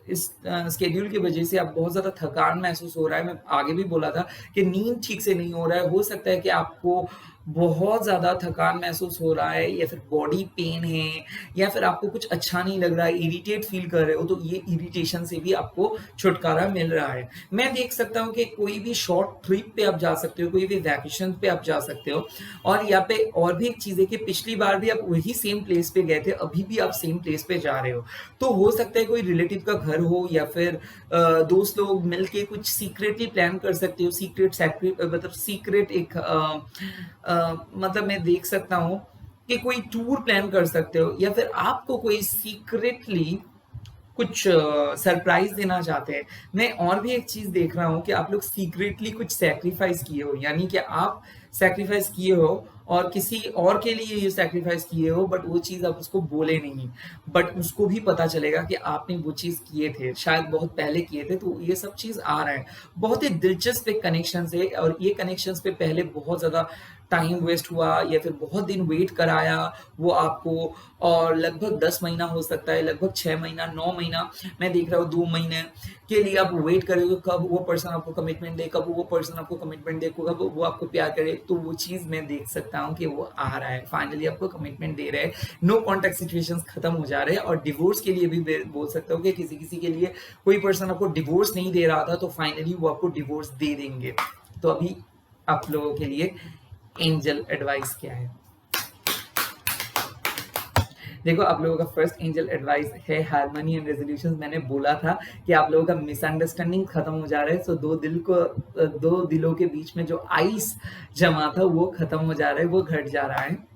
इस शेड्यूल की वजह से आप बहुत ज़्यादा थकान महसूस हो रहा है। मैं आगे भी बोला था कि नींद ठीक से नहीं हो रहा है। हो सकता है कि आपको बहुत ज़्यादा थकान महसूस हो रहा है, या फिर बॉडी पेन है, या फिर आपको कुछ अच्छा नहीं लग रहा है, इरिटेट फील कर रहे हो, तो ये इरिटेशन से भी आपको छुटकारा मिल रहा है। मैं देख सकता हूँ कि कोई भी शॉर्ट ट्रिप पे आप जा सकते हो, कोई भी वैकेशन पे आप जा सकते हो। और यहाँ पे और भी एक चीज़ है कि पिछली बार भी आप वही सेम प्लेस पे गए थे, अभी भी आप सेम प्लेस पे जा रहे हो। तो हो सकता है कोई रिलेटिव का घर हो, या फिर दोस्त लोग मिलके कुछ सीक्रेटली प्लान कर सकते हो। मतलब सीक्रेट एक मतलब मैं देख सकता हूँ कि कोई टूर प्लान कर सकते हो, या फिर आपको कोई सीक्रेटली कुछ सरप्राइज़ देना चाहते हैं। मैं और भी एक चीज़ देख रहा हूँ कि आप लोग सीक्रेटली कुछ सैक्रिफाइस किए हो, यानी कि आप सैक्रिफाइस किए हो और किसी और के लिए ये सैक्रिफाइस किए हो, बट वो चीज़ आप उसको बोले नहीं, बट उसको भी पता चलेगा कि आपने वो चीज़ किए थे, शायद बहुत पहले किए थे, तो ये सब चीज़ आ रहा है। बहुत ही दिलचस्प एक कनेक्शन है, और ये कनेक्शंस पे पहले बहुत ज़्यादा टाइम वेस्ट हुआ या फिर बहुत दिन वेट कराया वो आपको, और लगभग 10 महीना हो सकता है, लगभग 6 महीना, 9 महीना, मैं देख रहा हूँ 2 महीने के लिए आप वेट करोगे कब वो पर्सन आपको कमिटमेंट दे, कब वो पर्सन आपको कमिटमेंट दे, कब वो आपको प्यार करे, तो वो चीज़ मैं देख सकता हूँ कि वो आ रहा है, फाइनली आपको कमिटमेंट दे रहे हैं, नो कॉन्टैक्ट सिचुएशंस खत्म हो जा रहे हैं। और डिवोर्स के लिए भी बोल सकता हूँ कि किसी किसी के लिए कोई पर्सन आपको डिवोर्स नहीं दे रहा था, तो फाइनली वो आपको डिवोर्स दे देंगे। तो अभी आप लोगों के लिए एंजल एडवाइस क्या है? देखो, आप लोगों का फर्स्ट एंजल एडवाइस है हार्मनी एंड रेजोल्यूशंस। मैंने बोला था कि आप लोगों का मिसअंडरस्टैंडिंग खत्म हो जा रहा है, सो दो दिलों के बीच में जो आइस जमा था वो खत्म हो जा रहा है, वो घट जा रहा है।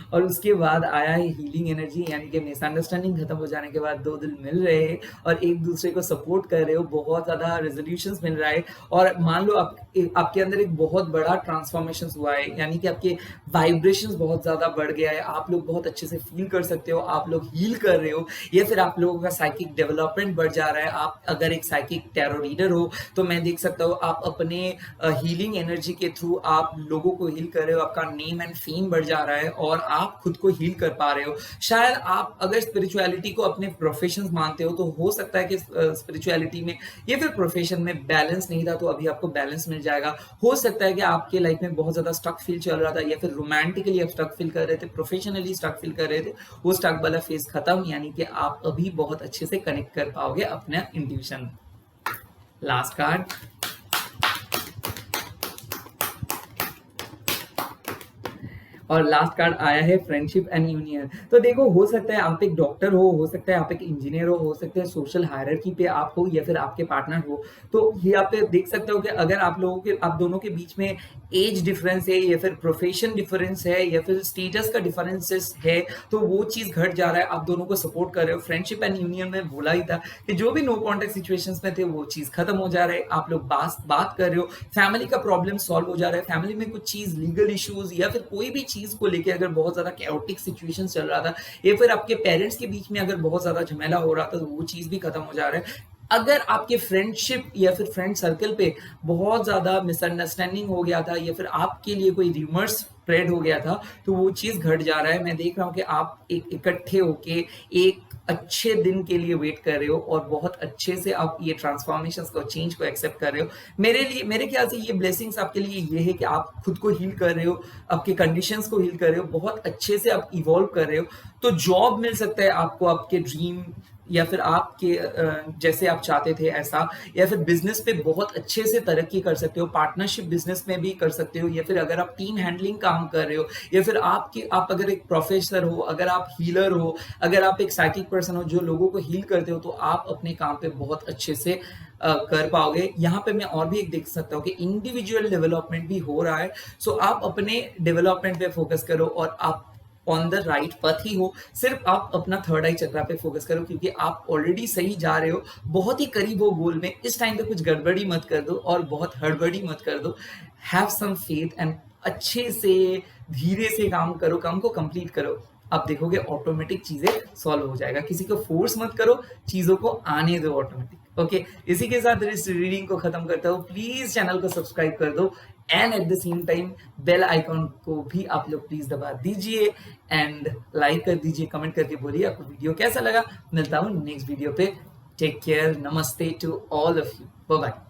और उसके बाद आया है हीलिंग एनर्जी, यानी कि मिसअंडरस्टैंडिंग खत्म हो जाने के बाद दो दिल मिल रहे हैं और एक दूसरे को सपोर्ट कर रहे हो, बहुत ज़्यादा रेजोल्यूशंस मिल रहा है। और मान लो आपके अंदर एक बहुत बड़ा ट्रांसफॉर्मेशन हुआ है, यानी कि आपके वाइब्रेशंस बहुत ज़्यादा बढ़ गया है, आप लोग बहुत अच्छे से फील कर सकते हो, आप लोग हील कर रहे हो, या फिर आप लोगों का साइकिक डेवलपमेंट बढ़ जा रहा है। आप अगर एक साइकिक टैरो रीडर हो तो मैं देख सकता हूँ आप अपने हीलिंग एनर्जी के थ्रू आप लोगों को हील कर रहे हो, आपका नेम एंड फेम बढ़ जा रहा है और आप खुद को हील कर पा रहे हो। शायद आप अगर स्पिरिचुअलिटी को अपने प्रोफेशन मानते हो तो हो सकता है कि स्पिरिचुअलिटी में या फिर प्रोफेशन में बैलेंस नहीं था, तो अभी आपको बैलेंस मिल जाएगा। हो सकता है कि आपके लाइफ में बहुत ज्यादा स्टक फील चल रहा था, या फिर रोमांटिकली आप स्टक फील कर रहे थे, प्रोफेशनली स्टक फील कर रहे थे, वो स्टक वाला फेज खत्म, यानी कि आप अभी बहुत अच्छे से कनेक्ट कर पाओगे अपना इंट्यूशन। लास्ट कार्ड, और लास्ट कार्ड आया है फ्रेंडशिप एंड यूनियन। तो देखो, हो सकता है आप एक डॉक्टर हो सकता है आप एक इंजीनियर हो सकता है सोशल हायरार्की पे आप हो, या फिर आपके पार्टनर हो। तो यहाँ पे देख सकते हो कि अगर आप दोनों के बीच में एज डिफरेंस है, या फिर प्रोफेशन डिफरेंस है, या फिर स्टेटस का डिफरेंसेस है, तो वो चीज घट जा रहा है, आप दोनों को सपोर्ट कर रहे हो। फ्रेंडशिप एंड यूनियन में बोला ही था कि जो भी नो कॉन्टेक्ट सिचुएशंस में थे वो चीज खत्म हो जा रहा है, आप लोग बात कर रहे हो, फैमिली का प्रॉब्लम सॉल्व हो जा रहा है, फैमिली में कुछ चीज लीगल इश्यूज या फिर कोई भी चीज को लेके अगर बहुत ज्यादा कैओटिक सिचुएशन चल रहा था, या फिर आपके पेरेंट्स के बीच में अगर बहुत ज्यादा झमेला हो रहा था, तो वो चीज भी खत्म हो जा रहा है। अगर आपके फ्रेंडशिप या फिर फ्रेंड सर्कल पे बहुत ज्यादा मिसअंडरस्टैंडिंग हो गया था, या फिर आपके लिए कोई रिमर्स स्प्रेड हो गया था, तो वो चीज घट जा रहा है। मैं देख रहा हूं कि आप एक इकट्ठे होके एक अच्छे दिन के लिए वेट कर रहे हो, और बहुत अच्छे से आप ये ट्रांसफॉर्मेशंस को, चेंज को एक्सेप्ट कर रहे हो। मेरे ख्याल से ये ब्लेसिंग्स आपके लिए ये है कि आप खुद को हील कर रहे हो, आपके कंडीशंस को हील कर रहे हो, बहुत अच्छे से आप इवॉल्व कर रहे हो। तो जॉब मिल सकता है आपको, आपके ड्रीम या फिर आपके जैसे आप चाहते थे ऐसा, या फिर बिजनेस पे बहुत अच्छे से तरक्की कर सकते हो, पार्टनरशिप बिजनेस में भी कर सकते हो, या फिर अगर आप टीम हैंडलिंग काम कर रहे हो, या फिर आप अगर एक प्रोफेसर हो, अगर आप हीलर हो, अगर आप एक साइकिक पर्सन हो जो लोगों को हील करते हो, तो आप अपने काम पे बहुत अच्छे से कर पाओगे। यहाँ पे मैं और भी एक देख सकता हूँ कि इंडिविजुअल डेवलपमेंट भी हो रहा है, सो आप अपने डेवलपमेंट पे फोकस करो, और आप ऑन द राइट पथ ही हो। सिर्फ आप अपना थर्ड आई चक्रा पे फोकस करो, क्योंकि आप ऑलरेडी सही जा रहे हो, बहुत ही करीब हो गोल में। इस टाइम पे कुछ गड़बड़ी मत कर दो और बहुत हड़बड़ी मत कर दो। हैव सम फेथ एंड अच्छे से धीरे से काम करो, काम को कंप्लीट करो, आप देखोगे ऑटोमेटिक चीजें सॉल्व हो जाएगा। किसी को फोर्स मत करो, चीजों को आने दो ऑटोमेटिक। ओके, इसी के साथ इस रीडिंग को खत्म करता हूँ। प्लीज चैनल को सब्सक्राइब कर दो, and at the same time bell icon को भी आप लोग प्लीज दबा दीजिए, एंड लाइक कर दीजिए, कमेंट करके बोलिए आपको वीडियो कैसा लगा। मिलता हूँ नेक्स्ट वीडियो पे। Take care, namaste to all of you, bye bye.